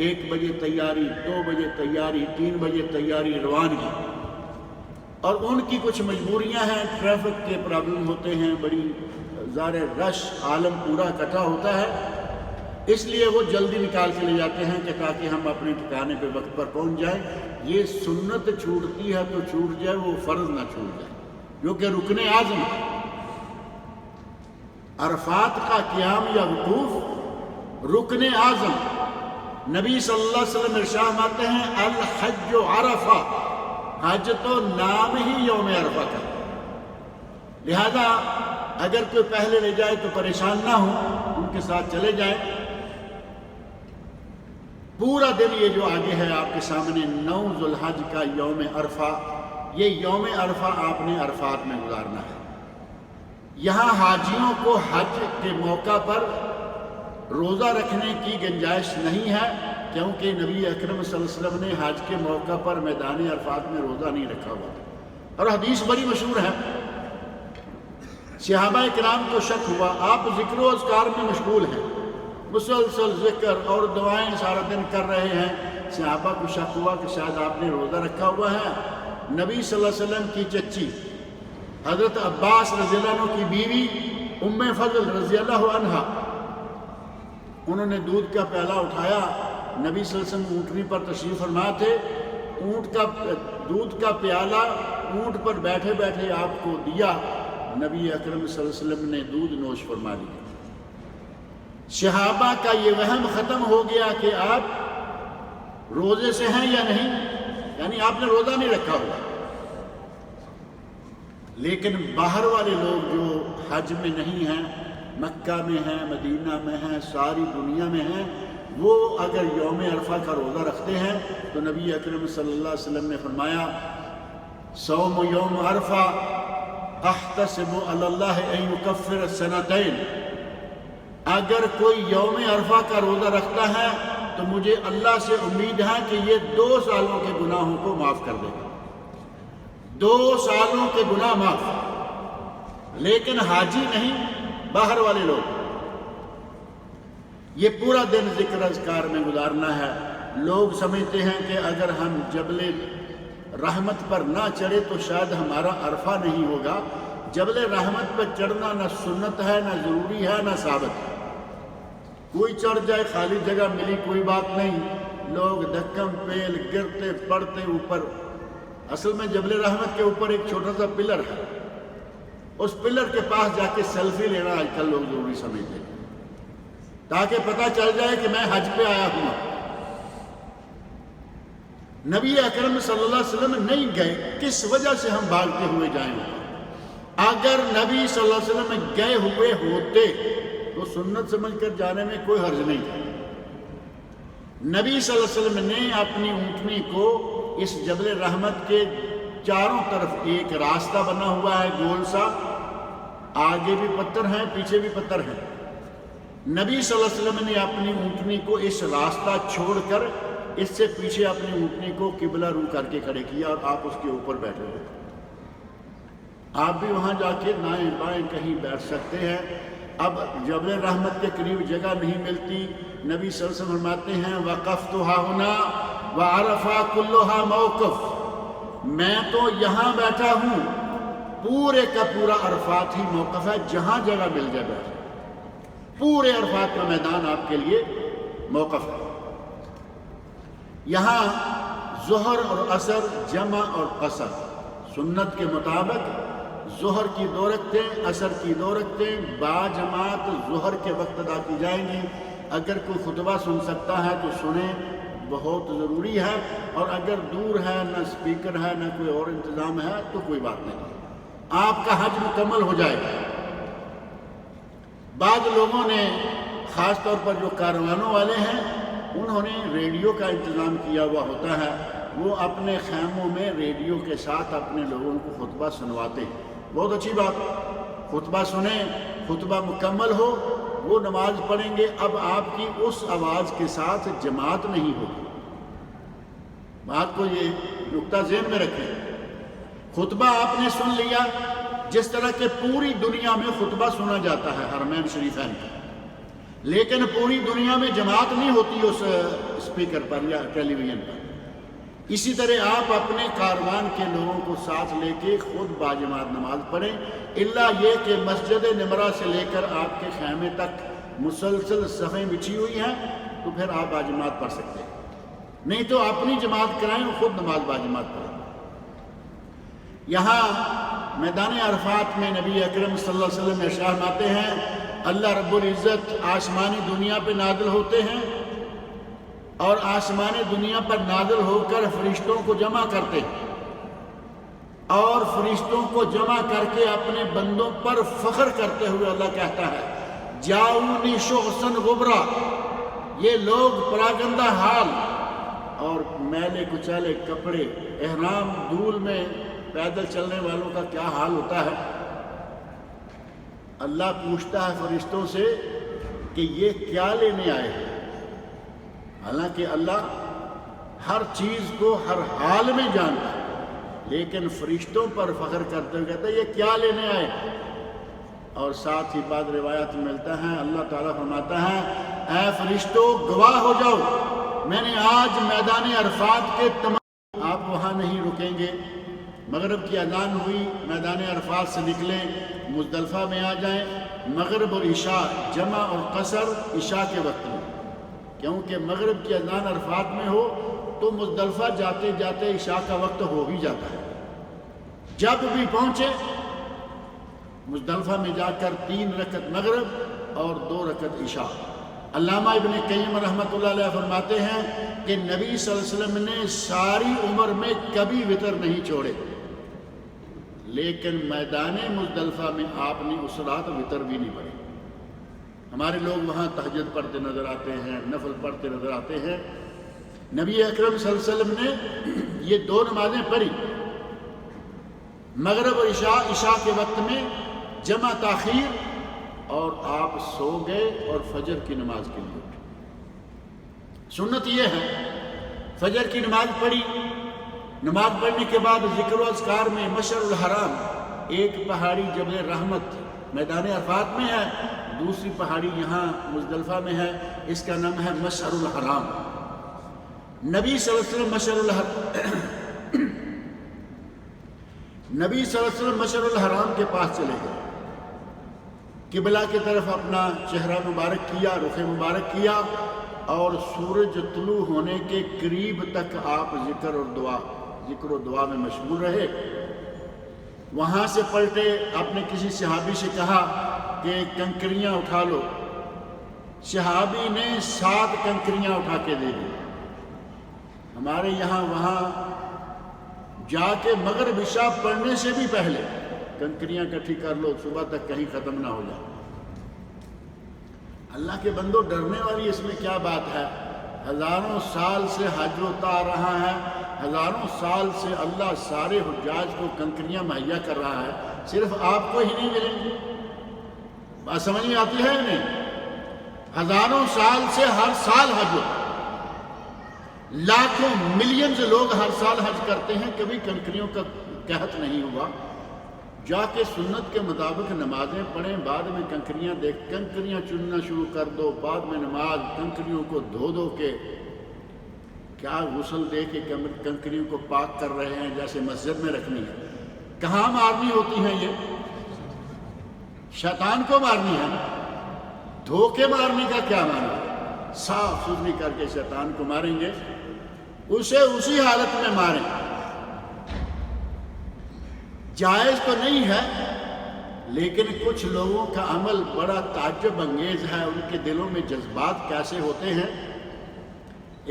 1 بجے تیاری، 2 بجے تیاری، 3 بجے تیاری، روانگی۔ اور ان کی کچھ مجبوریاں ہیں، ٹریفک کے پرابلم ہوتے ہیں، بڑی ظاہر رش عالم پورا اکٹھا ہوتا ہے، اس لیے وہ جلدی نکال کے لے جاتے ہیں کہ تاکہ ہم اپنے ٹھکانے پہ وقت پر پہنچ جائیں۔ یہ سنت چھوٹتی ہے تو چھوٹ جائے، وہ فرض نہ چھوٹ جائے، جو کہ رکن اعظم ہے۔ عرفات کا قیام یا وقوف رکن اعظم، نبی صلی اللہ علیہ وسلم ارشاد فرماتے ہیں الحج عرفہ، حج تو نام ہی یوم عرفہ کا، لہذا اگر کوئی پہلے لے جائے تو پریشان نہ ہو، ان کے ساتھ چلے جائیں۔ پورا دن یہ جو آگے ہے آپ کے سامنے 9 ذو الحج کا یوم عرفہ، یہ یوم عرفہ آپ نے عرفات میں گزارنا ہے۔ یہاں حاجیوں کو حج کے موقع پر روزہ رکھنے کی گنجائش نہیں ہے، کیونکہ نبی اکرم صلی اللہ علیہ وسلم نے حج کے موقع پر میدان عرفات میں روزہ نہیں رکھا ہوا، اور حدیث بڑی مشہور ہے۔ صحابہ کرام کو شک ہوا، آپ ذکر و اذکار میں مشغول ہیں، مسلسل ذکر اور دعائیں سارا دن کر رہے ہیں، صحابہ کو شک ہوا کہ شاید آپ نے روزہ رکھا ہوا ہے۔ نبی صلی اللہ علیہ وسلم کی چچی حضرت عباس رضی اللہ عنہ کی بیوی ام فضل رضی اللہ عنہا، انہوں نے دودھ کا پیالہ اٹھایا، نبی صلی اللہ علیہ وسلم اونٹنی پر تشریف فرما تھے، دودھ کا پیالہ اونٹ پر بیٹھے بیٹھے آپ کو دیا، نبی اکرم صلی اللہ علیہ وسلم نے دودھ نوش فرما لیا۔ صحابہ کا یہ وہم ختم ہو گیا کہ آپ روزے سے ہیں یا نہیں، یعنی آپ نے روزہ نہیں رکھا ہوا۔ لیکن باہر والے لوگ جو حج میں نہیں ہیں، مکہ میں ہیں، مدینہ میں ہیں، ساری دنیا میں ہیں، وہ اگر یوم عرفہ کا روزہ رکھتے ہیں تو نبی اکرم صلی اللہ علیہ وسلم نے فرمایا صوم یوم عرفہ احتسب علی اللہ ان یکفر السنتین، اگر کوئی یوم عرفہ کا روزہ رکھتا ہے تو مجھے اللہ سے امید ہے کہ یہ 2 سالوں کے گناہوں کو معاف کر دے گا، 2 سالوں کے گناہ معاف۔ لیکن حاجی نہیں، باہر والے لوگ، یہ پورا دن ذکر اذکار میں گزارنا ہے۔ لوگ سمجھتے ہیں کہ اگر ہم جبل رحمت پر نہ چڑھے تو شاید ہمارا عرفہ نہیں ہوگا۔ جبل رحمت پر چڑھنا نہ سنت ہے، نہ ضروری ہے، نہ ثابت ہے۔ کوئی چڑھ جائے، خالی جگہ ملی، کوئی بات نہیں، لوگ دھکم پیل گرتے پڑتے اوپر۔ اصل میں جبل رحمت کے اوپر ایک چھوٹا سا پلر ہے، اس پلر کے پاس جا کے سیلفی لینا آج کل لوگ ضروری سمجھتے ہیں، تاکہ پتہ چل جائے کہ میں حج پہ آیا ہوں۔ نبی اکرم صلی اللہ علیہ وسلم نہیں گئے، کس وجہ سے ہم بھاگتے ہوئے جائیں گے؟ اگر نبی صلی اللہ علیہ وسلم گئے ہوئے ہوتے تو سنت سمجھ کر جانے میں کوئی حرج نہیں تھا۔ نبی صلی اللہ علیہ وسلم نے اپنی اونٹنی کو اس جبل رحمت کے چاروں طرف ایک راستہ بنا ہوا ہے گول سا، آگے بھی پتھر ہیں، پیچھے بھی پتھر ہیں۔ نبی صلی اللہ علیہ وسلم نے اپنی اونٹنی کو اس راستہ چھوڑ کر اس سے پیچھے اپنی اونٹنی کو قبلہ رو کر کے کھڑے کیا، اور آپ اس کے اوپر بیٹھے ہوئے۔ آپ بھی وہاں جا کے دائیں بائیں کہیں بیٹھ سکتے ہیں۔ اب جبل رحمت کے قریب جگہ نہیں ملتی، نبی صلی اللہ علیہ وسلم فرماتے ہیں وقفت ہاہنا وعرفہ کلھا موقف، میں تو یہاں بیٹھا ہوں، پورے کا پورا عرفات ہی موقف ہے، جہاں جگہ مل جائے بیٹھے، پورے عرفات کا میدان آپ کے لیے موقف ہے۔ یہاں ظہر اور عصر جمع اور قصر، سنت کے مطابق ظہر کی 2 رکعتیں، عصر کی 2 رکعتیں با جماعت ظہر کے وقت ادا کی جائیں گی۔ اگر کوئی خطبہ سن سکتا ہے تو سنیں، بہت ضروری ہے، اور اگر دور ہے، نہ اسپیکر ہے، نہ کوئی اور انتظام ہے تو کوئی بات نہیں، آپ کا حج مکمل ہو جائے گا۔ بعض لوگوں نے، خاص طور پر جو کاروانوں والے ہیں، انہوں نے ریڈیو کا انتظام کیا ہوا ہوتا ہے، وہ اپنے خیموں میں ریڈیو کے ساتھ اپنے لوگوں کو خطبہ سنواتے ہیں۔ بہت اچھی بات، خطبہ سنیں، خطبہ مکمل ہو، وہ نماز پڑھیں گے۔ اب آپ کی اس آواز کے ساتھ جماعت نہیں ہوگی، بات کو یہ نقطہ ذہن میں رکھیں۔ خطبہ آپ نے سن لیا، جس طرح کہ پوری دنیا میں خطبہ سنا جاتا ہے حرمین شریفین کا، لیکن پوری دنیا میں جماعت نہیں ہوتی اس اسپیکر پر یا ٹیلی ویژن پر، اسی طرح آپ اپنے کاروان کے لوگوں کو ساتھ لے کے خود باجماعت نماز پڑھیں، الا یہ کہ مسجد نمرہ سے لے کر آپ کے خیمے تک مسلسل صفیں بچھی ہوئی ہیں تو پھر آپ باجماعت پڑھ سکتے ہیں، نہیں تو اپنی جماعت کرائیں اور خود نماز باجماعت پڑھیں۔ یہاں میدان عرفات میں نبی اکرم صلی اللہ علیہ وسلم ارشاد فرماتے ہیں اللہ رب العزت آسمانی دنیا پہ نازل ہوتے ہیں اور آسمانی دنیا پر نازل ہو کر فرشتوں کو جمع کرتے ہیں، اور فرشتوں کو جمع کر کے اپنے بندوں پر فخر کرتے ہوئے اللہ کہتا ہے جاؤنی شخصاً غبرا، یہ لوگ پراگندہ حال اور میلے کچالے کپڑے، احرام دھول میں پیدل چلنے والوں کا کیا حال ہوتا ہے۔ اللہ پوچھتا ہے فرشتوں سے کہ یہ کیا لینے آئے ہیں، حالانکہ اللہ ہر چیز کو ہر حال میں جانتا ہے، لیکن فرشتوں پر فخر کرتے ہوئے کہتا ہے یہ کیا لینے آئے ہیں۔ اور ساتھ ہی بعد روایت میں ملتا ہے اللہ تعالیٰ فرماتا ہے اے فرشتوں گواہ ہو جاؤ، میں نے آج میدان عرفات کے تمام، آپ وہاں نہیں رکیں گے، مغرب کی اذان ہوئی میدان عرفات سے نکلیں، مزدلفہ میں آ جائیں، مغرب اور عشاء جمع اور قصر عشاء کے وقت میں، کیونکہ مغرب کی اذان عرفات میں ہو تو مزدلفہ جاتے جاتے عشاء کا وقت ہو ہی جاتا ہے۔ جب بھی پہنچے مزدلفہ میں جا کر 3 رکعت مغرب اور 2 رکعت عشاء۔ علامہ ابن قیم رحمۃ اللہ علیہ فرماتے ہیں کہ نبی صلی اللہ علیہ وسلم نے ساری عمر میں کبھی وطر نہیں چھوڑے، لیکن میدان مزدلفہ میں آپ نے اس رات وطر بھی نہیں پڑھی۔ ہمارے لوگ وہاں تہجد پڑھتے نظر آتے ہیں، نفل پڑھتے نظر آتے ہیں، نبی اکرم صلی اللہ علیہ وسلم نے یہ 2 نمازیں پڑھی، مغرب اور عشاء کے وقت میں جمع تاخیر، اور آپ سو گئے اور فجر کی نماز کے لیے اٹھے۔ سنت یہ ہے فجر کی نماز پڑھی، نماز پڑھنے کے بعد ذکر و اذکار میں مشعر الحرام، ایک پہاڑی جبل رحمت میدان عرفات میں ہے، دوسری پہاڑی یہاں مزدلفہ میں ہے، اس کا نام ہے مشعر الحرام۔ نبی صلی اللہ علیہ وسلم مشعر الحرام کے پاس چلے گئے، قبلہ کی طرف اپنا چہرہ مبارک کیا، رخ مبارک کیا، اور سورج طلوع ہونے کے قریب تک آپ ذکر و دعا میں مشغول رہے۔ وہاں سے پلٹے، اپنے کسی صحابی سے کہا کہ کنکریاں اٹھا لو، صحابی نے 7 کنکریاں اٹھا کے دے دی۔ ہمارے یہاں وہاں جا کے مغرب عشاء پڑھنے سے بھی پہلے کنکریاں اکٹھی کر لو، صبح تک کہیں ختم نہ ہو جائے۔ اللہ کے بندو ڈرنے والی اس میں کیا بات ہے؟ ہزاروں سال سے حج ہوتا آ رہا ہے، ہزاروں سال سے اللہ سارے حجاج کو کنکریاں مہیا کر رہا ہے، صرف آپ کو ہی نہیں ملیں گی۔ بات سمجھ میں آتی ہے نہیں؟ ہزاروں سال سے ہر سال حج ہوتا ہے، لاکھوں ملینز لوگ ہر سال حج کرتے ہیں، کبھی کنکریوں کا قحط نہیں ہوا۔ جا کے سنت کے مطابق نمازیں پڑھیں، بعد میں کنکریاں چننا شروع کر دو، بعد میں نماز کنکریوں کو دھو کے کیا غسل دے کے کنکریوں کو پاک کر رہے ہیں جیسے مسجد میں رکھنی ہے۔ کہاں مارنی ہوتی ہیں یہ؟ شیطان کو مارنی ہے نا، دھو کے مارنے کا کیا معنی؟ صاف ستھری کر کے شیطان کو ماریں گے، اسے اسی حالت میں ماریں۔ جائز تو نہیں ہے، لیکن کچھ لوگوں کا عمل بڑا تعجب انگیز ہے، ان کے دلوں میں جذبات کیسے ہوتے ہیں۔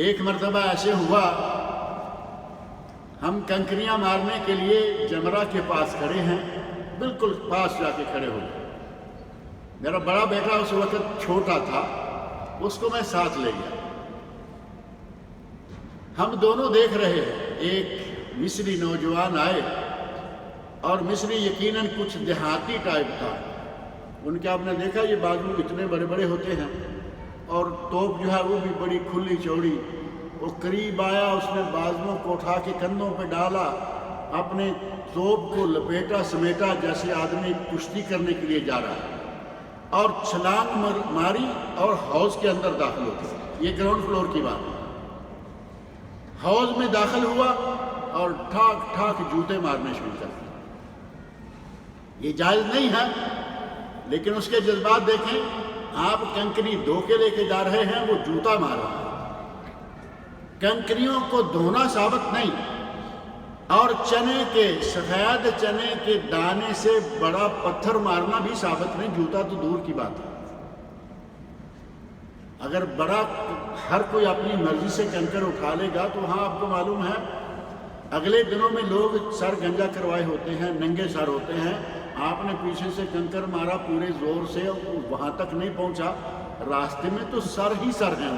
ایک مرتبہ ایسے ہوا، ہم کنکریاں مارنے کے لیے جمرہ کے پاس کھڑے ہیں، بالکل پاس جا کے کھڑے ہو گئے۔ میرا بڑا بیٹا اس وقت چھوٹا تھا، اس کو میں ساتھ لے گیا۔ ہم دونوں دیکھ رہے ہیں، ایک مصری نوجوان آئے، اور مصری یقیناً کچھ دیہاتی ٹائپ تھا، ان کے آپ نے دیکھا یہ بازو اتنے بڑے بڑے ہوتے ہیں، اور توپ جو ہے وہ بھی بڑی کھلی چوڑی۔ وہ قریب آیا، اس نے بازوؤں کو اٹھا کے کندھوں پہ ڈالا، اپنے توپ کو لپیٹا سمیٹا جیسے آدمی کشتی کرنے کے لیے جا رہا ہے، اور چھلانگ ماری اور حوض کے اندر داخل ہو گیا۔ یہ گراؤنڈ فلور کی بات ہے۔ حوض میں داخل ہوا اور ٹھاک ٹھاک جوتے مارنے شروع کر دیے۔ یہ جائز نہیں ہے، لیکن اس کے جذبات دیکھیں۔ آپ کنکری دھو کے لے کے جا رہے ہیں، وہ جوتا مار رہا ہے۔ کنکریوں کو دھونا ثابت نہیں، اور چنے کے سفید چنے کے دانے سے بڑا پتھر مارنا بھی ثابت نہیں، جوتا تو دور کی بات ہے۔ اگر بڑا ہر کوئی اپنی مرضی سے کنکر اٹھا لے گا تو ہاں آپ کو معلوم ہے اگلے دنوں میں لوگ سر گنجا کروائے ہوتے ہیں، ننگے سر ہوتے ہیں۔ آپ نے پیچھے سے کنکر مارا پورے زور سے، وہاں تک نہیں پہنچا، راستے میں تو سر ہی سر ہیں۔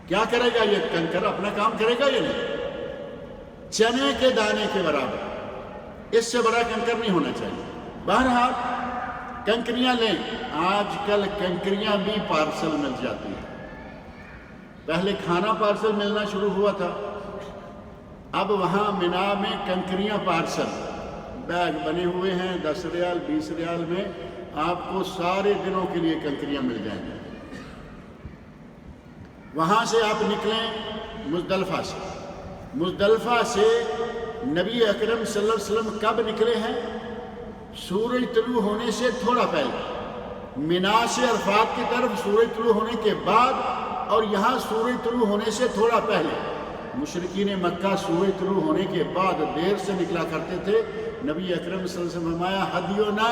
کیا کرے گا یہ کنکر؟ اپنا کام کرے گا یا نہیں؟ چنے کے دانے کے برابر، اس سے بڑا کنکر نہیں ہونا چاہیے۔ بہرحال کنکریاں لیں۔ آج کل کنکریاں بھی پارسل مل جاتی ہیں۔ پہلے کھانا پارسل ملنا شروع ہوا تھا، اب وہاں منا میں کنکریاں پارسل، بیگ بنے ہوئے ہیں 10 ریال 20 ریال میں، آپ کو سارے دنوں کے لیے کنکریاں مل جائیں گی۔ وہاں سے آپ نکلیں مزدلفہ سے۔ مزدلفہ سے نبی اکرم صلی اللہ علیہ وسلم کب نکلے ہیں؟ سورج طلوع ہونے سے تھوڑا پہلے۔ منا سے عرفات کی طرف سورج طلوع ہونے کے بعد، اور یہاں سورج طلوع ہونے سے تھوڑا پہلے۔ مشرکین مکہ سورج طلوع ہونے کے بعد دیر سے نکلا کرتے تھے۔ نبی اکرم صلی اللہ علیہ وسلم فرمایا ہدینا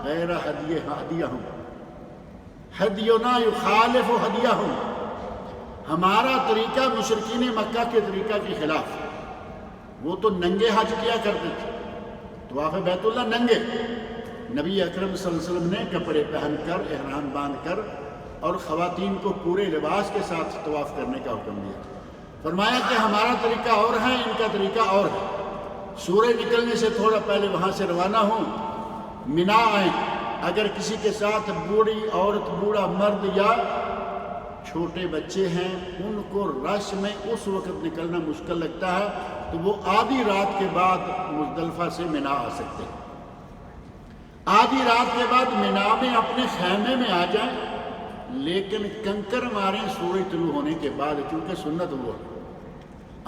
غیر ہدیہم، ہدینا یخالف ہدیہم، ہمارا طریقہ مشرکین مکہ کے طریقہ کے خلاف۔ وہ تو ننگے حج کیا کرتے تھے، طواف بیت اللہ ننگے۔ نبی اکرم صلی اللہ علیہ وسلم نے کپڑے پہن کر، احرام باندھ کر، اور خواتین کو پورے لباس کے ساتھ طواف کرنے کا حکم دیا۔ فرمایا کہ ہمارا طریقہ اور ہے، ان کا طریقہ اور ہے۔ سورج نکلنے سے تھوڑا پہلے وہاں سے روانہ ہوں، منا آئیں۔ اگر کسی کے ساتھ بوڑھی عورت، بوڑھا مرد یا چھوٹے بچے ہیں، ان کو رش میں اس وقت نکلنا مشکل لگتا ہے، تو وہ آدھی رات کے بعد مزدلفہ سے منا آ سکتے ہیں۔ آدھی رات کے بعد منا میں اپنے خیمے میں آ جائیں، لیکن کنکر ماریں سورج طلوع ہونے کے بعد، کیونکہ سنت ہوا۔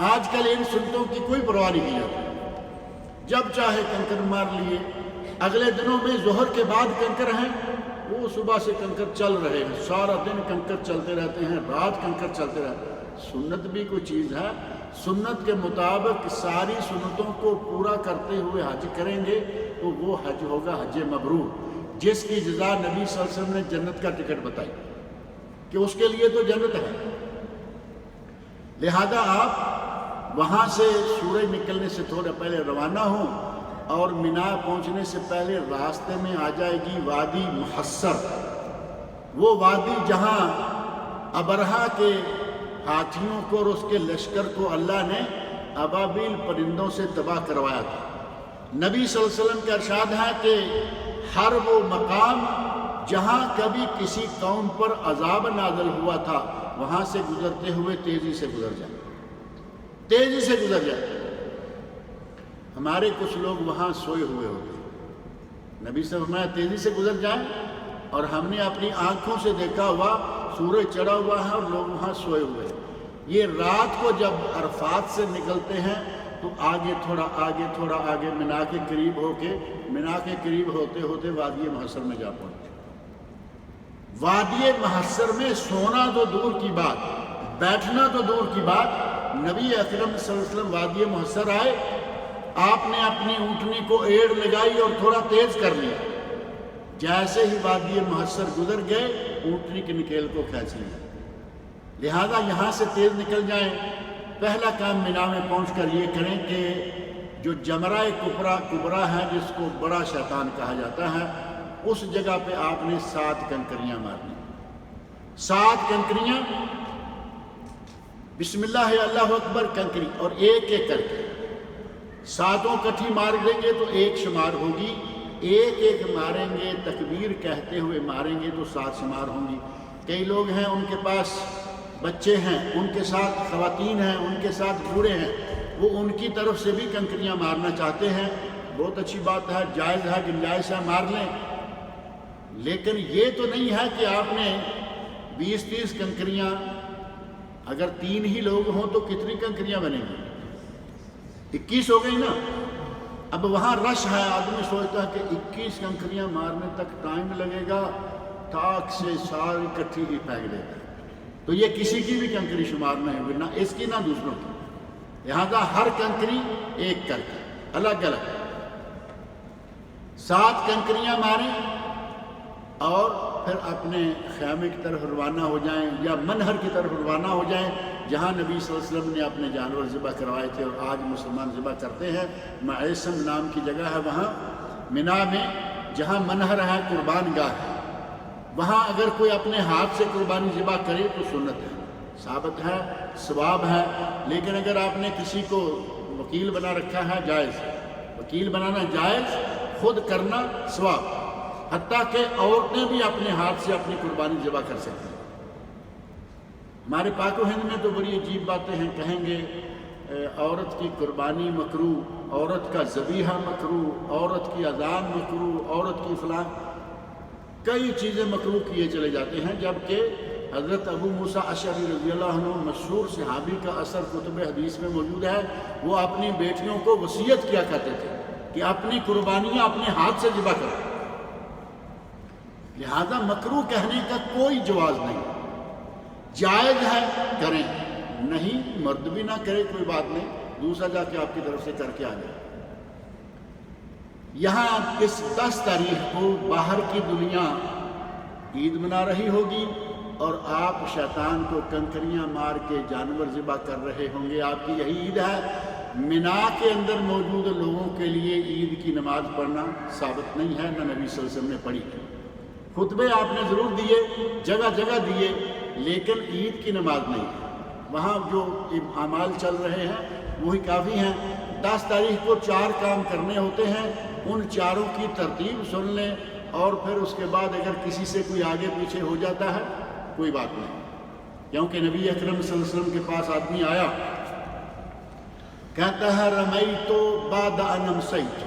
آج کل ان سنتوں کی کوئی پرواہ نہیں کی جاتی، جب چاہے کنکر مار لیے۔ اگلے دنوں میں ظہر کے بعد کنکر ہیں، وہ صبح سے کنکر چل رہے ہیں، سارا دن کنکر چلتے رہتے ہیں، رات کنکر چلتے رہتے ہیں۔ سنت بھی کوئی چیز ہے، سنت کے مطابق ساری سنتوں کو پورا کرتے ہوئے حج کریں گے تو وہ حج ہوگا حج مبرور، جس کی جزا نبی صلی اللہ علیہ وسلم نے جنت کا ٹکٹ بتائی کہ اس کے لیے تو جنت ہے۔ لہذا آپ وہاں سے سورج نکلنے سے تھوڑا پہلے روانہ ہوں، اور منا پہنچنے سے پہلے راستے میں آ جائے گی وادی محصر، وہ وادی جہاں ابرہہ کے ہاتھیوں کو اور اس کے لشکر کو اللہ نے ابابیل پرندوں سے تباہ کروایا تھا۔ نبی صلی اللہ علیہ وسلم کا ارشاد ہے کہ ہر وہ مقام جہاں کبھی کسی قوم پر عذاب نازل ہوا تھا، وہاں سے گزرتے ہوئے تیزی سے گزر جائے، تیزی سے گزر جائے۔ ہمارے کچھ لوگ وہاں سوئے ہوئے ہوتے ہیں، نبی صلی اللہ علیہ وسلم تیزی سے گزر جائیں، اور ہم نے اپنی آنکھوں سے دیکھا ہوا سورج چڑھا ہوا ہے اور لوگ وہاں سوئے ہوئے ہیں۔ یہ رات کو جب عرفات سے نکلتے ہیں تو آگے تھوڑا آگے منا کے قریب ہو کے، منا کے قریب ہوتے ہوتے وادی محصر میں جا پہنچے۔ وادی محصر میں سونا تو دور کی بات، بیٹھنا تو دور کی بات، نبی اکرم صلی اللہ علیہ وسلم وادی محصر آئے، آپ نے اپنی اونٹنی کو ایڑ لگائی اور تھوڑا تیز کر لیا۔ جیسے ہی وادی محصر گزر گئے، اونٹنی کے نکیل کو کھینچ لیا۔ لہذا یہاں سے تیز نکل جائیں۔ پہلا کام منا میں پہنچ کر یہ کریں کہ جو جمرہ کبریٰ ہے، جس کو بڑا شیطان کہا جاتا ہے، اس جگہ پہ آپ نے 7 کنکریاں مارنی۔ 7 کنکریاں، بسم اللہ اللہ اکبر کنکری، اور ایک ایک کر کے 7 کٹھی مار دیں گے تو 1 شمار ہوگی، ایک ایک ماریں گے تکبیر کہتے ہوئے ماریں گے تو 7 شمار ہوں گی۔ کئی لوگ ہیں ان کے پاس بچے ہیں، ان کے ساتھ خواتین ہیں، ان کے ساتھ بوڑھے ہیں، وہ ان کی طرف سے بھی کنکریاں مارنا چاہتے ہیں، بہت اچھی بات ہے، جائز ہے، گنجائش ہے، مار لیں، لیکن یہ تو نہیں ہے کہ آپ نے 20-30 کنکریاں، اگر 3 ہی لوگ ہوں تو کتنی کنکریاں بنیں گی؟ 21 ہو گئی نا۔ اب وہاں رش ہے، آدمی سوچتا ہے کہ 21 کنکریاں مارنے تک ٹائم لگے گا، تاک سے ساری کٹھی ہی پھینک دے گا، تو یہ کسی کی بھی کنکری شمار نہیں ہوگی، نہ اس کی نہ دوسروں کی۔ لہذا ہر کنکری ایک کر کے الگ الگ 7 کنکریاں ماریں اور پھر اپنے خیمے کی طرف روانہ ہو جائیں یا منہر کی طرف روانہ ہو جائیں جہاں نبی صلی اللہ علیہ وسلم نے اپنے جانور ذبح کروائے تھے اور آج مسلمان ذبح کرتے ہیں۔ معیسم نام کی جگہ ہے وہاں منا میں، جہاں منہر ہے، قربان گاہ ہے، وہاں اگر کوئی اپنے ہاتھ سے قربانی ذبح کرے تو سنت ہے، ثابت ہے، ثواب ہے۔ لیکن اگر آپ نے کسی کو وکیل بنا رکھا ہے، جائز، وکیل بنانا جائز، خود کرنا ثواب، حتیٰ کہ عورتیں بھی اپنے ہاتھ سے اپنی قربانی ذبح کر سکتی ہیں۔ ہمارے پاک و ہند میں تو بڑی عجیب باتیں ہیں، کہیں گے عورت کی قربانی مکروہ، عورت کا ذبیحہ مکروہ، عورت کی اذان مکروہ، عورت کی فلاں، کئی چیزیں مکروہ کیے چلے جاتے ہیں، جبکہ حضرت ابو موسیٰ اشعری رضی اللہ عنہ مشہور صحابی کا اثر کتب حدیث میں موجود ہے، وہ اپنی بیٹیوں کو وصیت کیا کرتے تھے کہ اپنی قربانیاں اپنے ہاتھ سے ذبح کرو۔ لہذا مکروہ کہنے کا کوئی جواز نہیں، جائز ہے کریں، نہیں مرد بھی نہ کرے کوئی بات نہیں، دوسرا جا کے آپ کی طرف سے کر کے آ جائے۔ یہاں اس 10 تاریخ کو باہر کی دنیا عید منا رہی ہوگی اور آپ شیطان کو کنکریاں مار کے جانور ذبح کر رہے ہوں گے، آپ کی یہی عید ہے۔ منا کے اندر موجود لوگوں کے لیے عید کی نماز پڑھنا ثابت نہیں ہے، نہ نبی صلی اللہ علیہ وسلم نے پڑھی۔ خطبے آپ نے ضرور دیے، جگہ جگہ دیے، لیکن عید کی نماز نہیں۔ وہاں جو اعمال چل رہے ہیں وہی کافی ہیں۔ 10 تاریخ کو 4 کام کرنے ہوتے ہیں، ان 4 کی ترتیب سن لیں، اور پھر اس کے بعد اگر کسی سے کوئی آگے پیچھے ہو جاتا ہے کوئی بات نہیں، کیونکہ نبی اکرم صلی اللہ علیہ وسلم کے پاس آدمی آیا، کہتا ہے رمیتو بعد ان امسیت،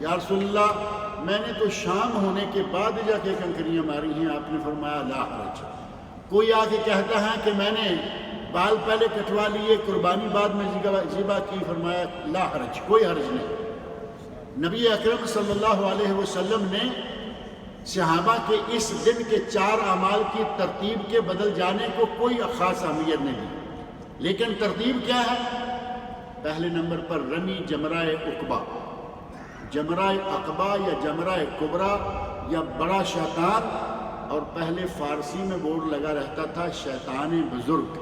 یا رسول اللہ میں نے تو شام ہونے کے بعد جا کے کنکریاں ماری ہیں۔ آپ نے فرمایا لا حرج۔ کوئی آ کے کہتا ہے کہ میں نے بال پہلے کٹوا لیے، قربانی بعد میں ذبح کی، فرمایا لا حرج، کوئی حرج نہیں۔ نبی اکرم صلی اللہ علیہ وسلم نے صحابہ کے اس دن کے 4 اعمال کی ترتیب کے بدل جانے کو کوئی خاص اہمیت نہیں دی، لیکن ترتیب کیا ہے؟ پہلے نمبر پر رمی جمرہ عقبہ، جمرہ عقبہ یا جمرہ کبریٰ یا بڑا شیطان، اور پہلے فارسی میں بورڈ لگا رہتا تھا شیطان بزرگ،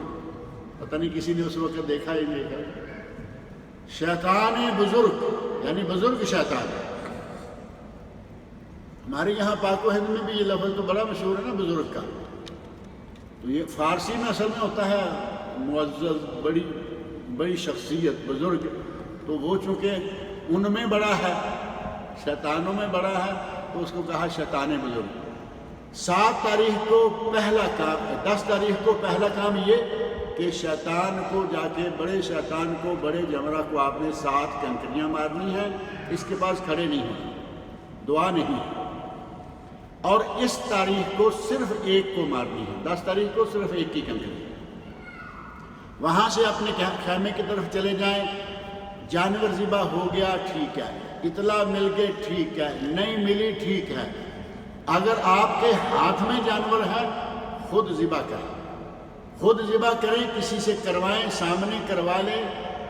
پتہ نہیں کسی نے اس وقت دیکھا ہی نہیں دیکھا، شیطان بزرگ یعنی بزرگ شیطان۔ ہمارے یہاں پاک و ہند میں بھی یہ لفظ تو بڑا مشہور ہے نا بزرگ کا، تو یہ فارسی میں اصل میں ہوتا ہے معزز، بڑی شخصیت، بزرگ، تو وہ چونکہ ان میں بڑا ہے، شیطانوں میں بڑا ہے، تو اس کو کہا شیطان بزرگ۔ 7 تاریخ کو پہلا کام، 10 تاریخ کو پہلا کام یہ کہ شیطان کو جا کے، بڑے شیطان کو، بڑے جمرہ کو آپ نے 7 کنکریاں مارنی ہیں، اس کے پاس کھڑے نہیں ہونا، دعا نہیں، اور اس تاریخ کو صرف 1 کو مارنی ہے، 10 تاریخ کو صرف 1 کی کنکری۔ وہاں سے اپنے خیمے کی طرف چلے جائیں، جانور ذبح ہو گیا ٹھیک ہے، اطلاع مل گئی ٹھیک ہے، نہیں ملی ٹھیک ہے، اگر آپ کے ہاتھ میں جانور ہے خود ذبح کریں، خود ذبح کریں، کسی سے کروائیں، سامنے کروا لیں۔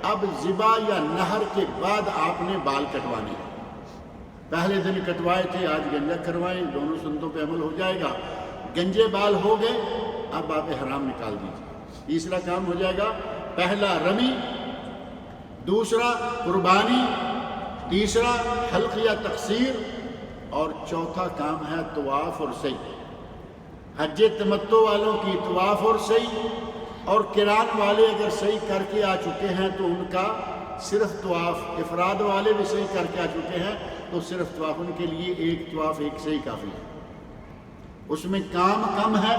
اب ذبح یا نہر کے بعد آپ نے بال کٹوانے ہیں، پہلے دن کٹوائے تھے آج گنجا کروائیں، دونوں سنتوں پہ عمل ہو جائے گا۔ گنجے بال ہو گئے، اب آپ احرام نکال دیجیے۔ تیسرا کام ہو جائے گا، پہلا رمی، دوسرا قربانی، تیسرا حلق یا تقصیر، اور چوتھا کام ہے طواف اور سعی۔ حج تمتع والوں کی طواف اور سعی، اور قران والے اگر سعی کر کے آ چکے ہیں تو ان کا صرف طواف، افراد والے بھی سعی کر کے آ چکے ہیں تو صرف طواف، ان کے لیے 1 طواف 1 سعی کافی ہے، اس میں کام کم ہے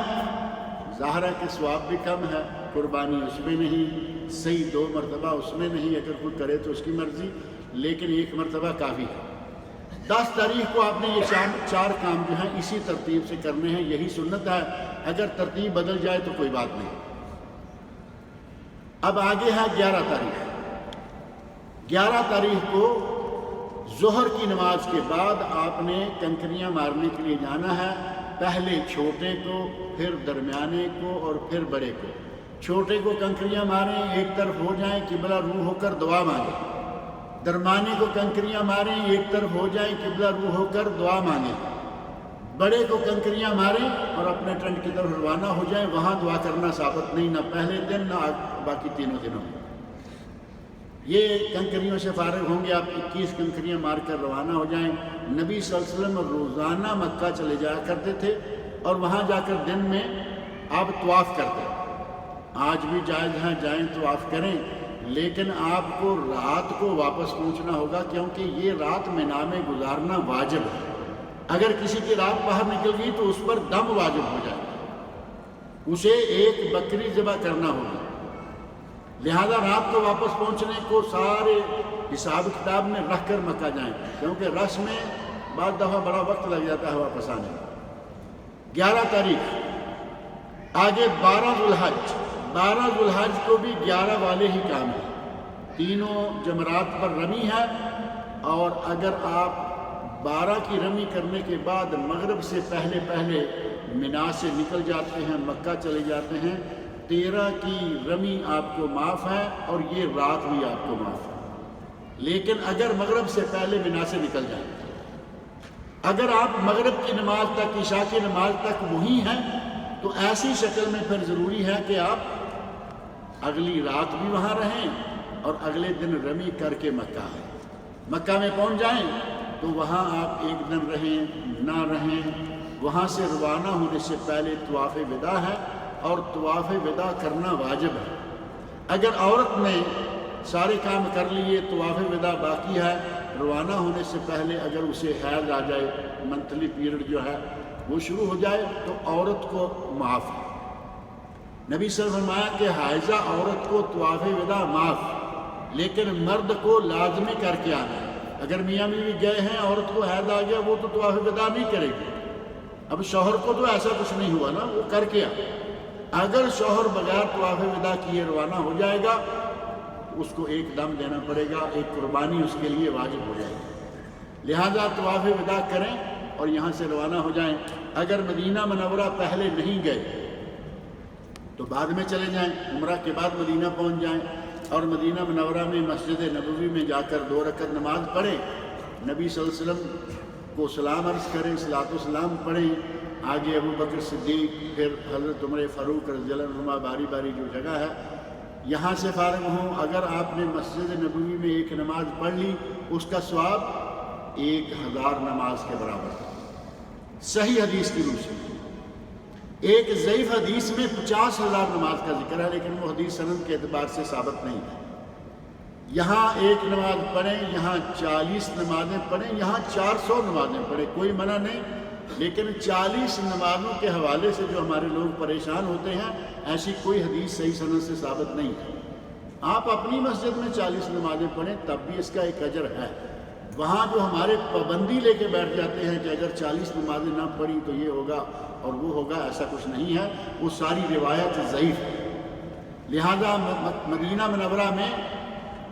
ظاہر ہے کہ ثواب بھی کم ہے، قربانی اس میں نہیں، صحیح 2 مرتبہ اس میں نہیں، اگر کوئی کرے تو اس کی مرضی، لیکن 1 مرتبہ کافی ہے۔ 10 تاریخ کو آپ نے یہ 4 کام جو ہیں اسی ترتیب سے کرنے ہیں، یہی سنت ہے۔ اگر ترتیب بدل جائے تو کوئی بات نہیں۔ اب آگے ہے 11 تاریخ۔ 11 تاریخ کو ظہر کی نماز کے بعد آپ نے کنکریاں مارنے کے لیے جانا ہے، پہلے چھوٹے کو، پھر درمیانے کو اور پھر بڑے کو۔ چھوٹے کو کنکریاں ماریں، ایک طرف ہو جائیں، قبلہ روح ہو کر دعا مانگیں۔ درمیانے کو کنکریاں ماریں، ایک طرف ہو جائیں، قبلہ روح ہو کر دعا مانگیں۔ بڑے کو کنکریاں ماریں اور اپنے ٹنٹ کی طرف روانہ ہو جائیں، وہاں دعا کرنا ثابت نہیں، نہ پہلے دن نہ باقی تینوں دنوں۔ یہ کنکریوں سے فارغ ہوں گے، آپ 21 کنکریاں مار کر روانہ ہو جائیں۔ نبی صلی اللہ علیہ وسلم روزانہ مکہ چلے جایا کرتے تھے اور وہاں جا کر دن میں آپ طواف کرتے۔ آج بھی جائز ہیں، جائیں طواف کریں، لیکن آپ کو رات کو واپس پہنچنا ہوگا، کیونکہ یہ رات مینا میں گزارنا واجب ہے۔ اگر کسی کی رات باہر نکل گئی تو اس پر دم واجب ہو جائے گا، اسے ایک بکری ذبح کرنا ہوگی۔ لہذا رات کو واپس پہنچنے کو سارے حساب کتاب میں رکھ کر مکہ جائیں، کیونکہ رش میں بعض دفعہ بڑا وقت لگ جاتا ہے واپس آنے میں۔ 11 تاریخ آگے 12 ذو الحج۔ 12 ذو الحج کو بھی 11 والے ہی کام ہیں، تینوں جمرات پر رمی ہے، اور اگر آپ 12 کی رمی کرنے کے بعد مغرب سے پہلے منا سے نکل جاتے ہیں، مکہ چلے جاتے ہیں، 13 کی رمی آپ کو معاف ہے اور یہ رات بھی آپ کو معاف ہے۔ لیکن اگر مغرب سے پہلے منا سے نکل جائیں، اگر آپ مغرب کی نماز تک، عشاء کی نماز تک وہی ہیں، تو ایسی شکل میں پھر ضروری ہے کہ آپ اگلی رات بھی وہاں رہیں اور اگلے دن رمی کر کے مکہ آئیں۔ مکہ میں پہنچ جائیں تو وہاں آپ ایک دن رہیں نہ رہیں، وہاں سے روانہ ہونے سے پہلے طواف وداع ہے، اور طواف وداع کرنا واجب ہے۔ اگر عورت نے سارے کام کر لیے، طواف وداع باقی ہے، روانہ ہونے سے پہلے اگر اسے حیض آ جائے، منتھلی پیریڈ جو ہے وہ شروع ہو جائے، تو عورت کو معاف ہے۔ نبی صلی اللہ علیہ وسلم نے فرمایا کہ حائضہ عورت کو طواف وداع معاف، لیکن مرد کو لازمی کر کے آنا ہے۔ اگر میاں بیوی گئے ہیں، عورت کو حیض آ گیا، وہ تو طواف وداع نہیں کرے گی۔ اب شوہر کو تو ایسا کچھ نہیں ہوا نا، وہ کر کے آ۔ اگر شوہر بغیر طواف وداع کیے روانہ ہو جائے گا، اس کو ایک دم دینا پڑے گا، ایک قربانی اس کے لیے واجب ہو جائے گی۔ لہذا طواف وداع کریں اور یہاں سے روانہ ہو جائیں۔ اگر مدینہ منورہ پہلے نہیں گئے تو بعد میں چلے جائیں، عمرہ کے بعد مدینہ پہنچ جائیں، اور مدینہ منورہ میں مسجد نبوی میں جا کر 2 رکعت نماز پڑھیں، نبی صلی اللہ علیہ وسلم کو سلام عرض کریں، صلاۃ و سلام پڑھیں، آگے ابو بکر صدیق، پھر حضرت عمر فاروق رضی اللہ عنہ، باری باری جو جگہ ہے یہاں سے فارغ ہوں۔ اگر آپ نے مسجد نبوی میں ایک نماز پڑھ لی، اس کا ثواب 1000 نماز کے برابر ہے، صحیح حدیث کی روح سے۔ ایک ضعیف حدیث میں 50,000 نماز کا ذکر ہے، لیکن وہ حدیث سند کے اعتبار سے ثابت نہیں ہے۔ یہاں ایک نماز پڑھیں، یہاں 40 نمازیں پڑھیں، یہاں 400 نمازیں پڑھیں، کوئی منع نہیں، لیکن 40 نمازوں کے حوالے سے جو ہمارے لوگ پریشان ہوتے ہیں، ایسی کوئی حدیث صحیح سند سے ثابت نہیں ہے۔ آپ اپنی مسجد میں 40 نمازیں پڑھیں، تب بھی اس کا ایک اجر ہے۔ وہاں جو ہمارے پابندی لے کے بیٹھ جاتے ہیں کہ اگر 40 نمازیں نہ پڑھی تو یہ ہوگا اور وہ ہوگا، ایسا کچھ نہیں ہے، وہ ساری روایت ضعیف ہے۔ لہذا مدینہ منورہ میں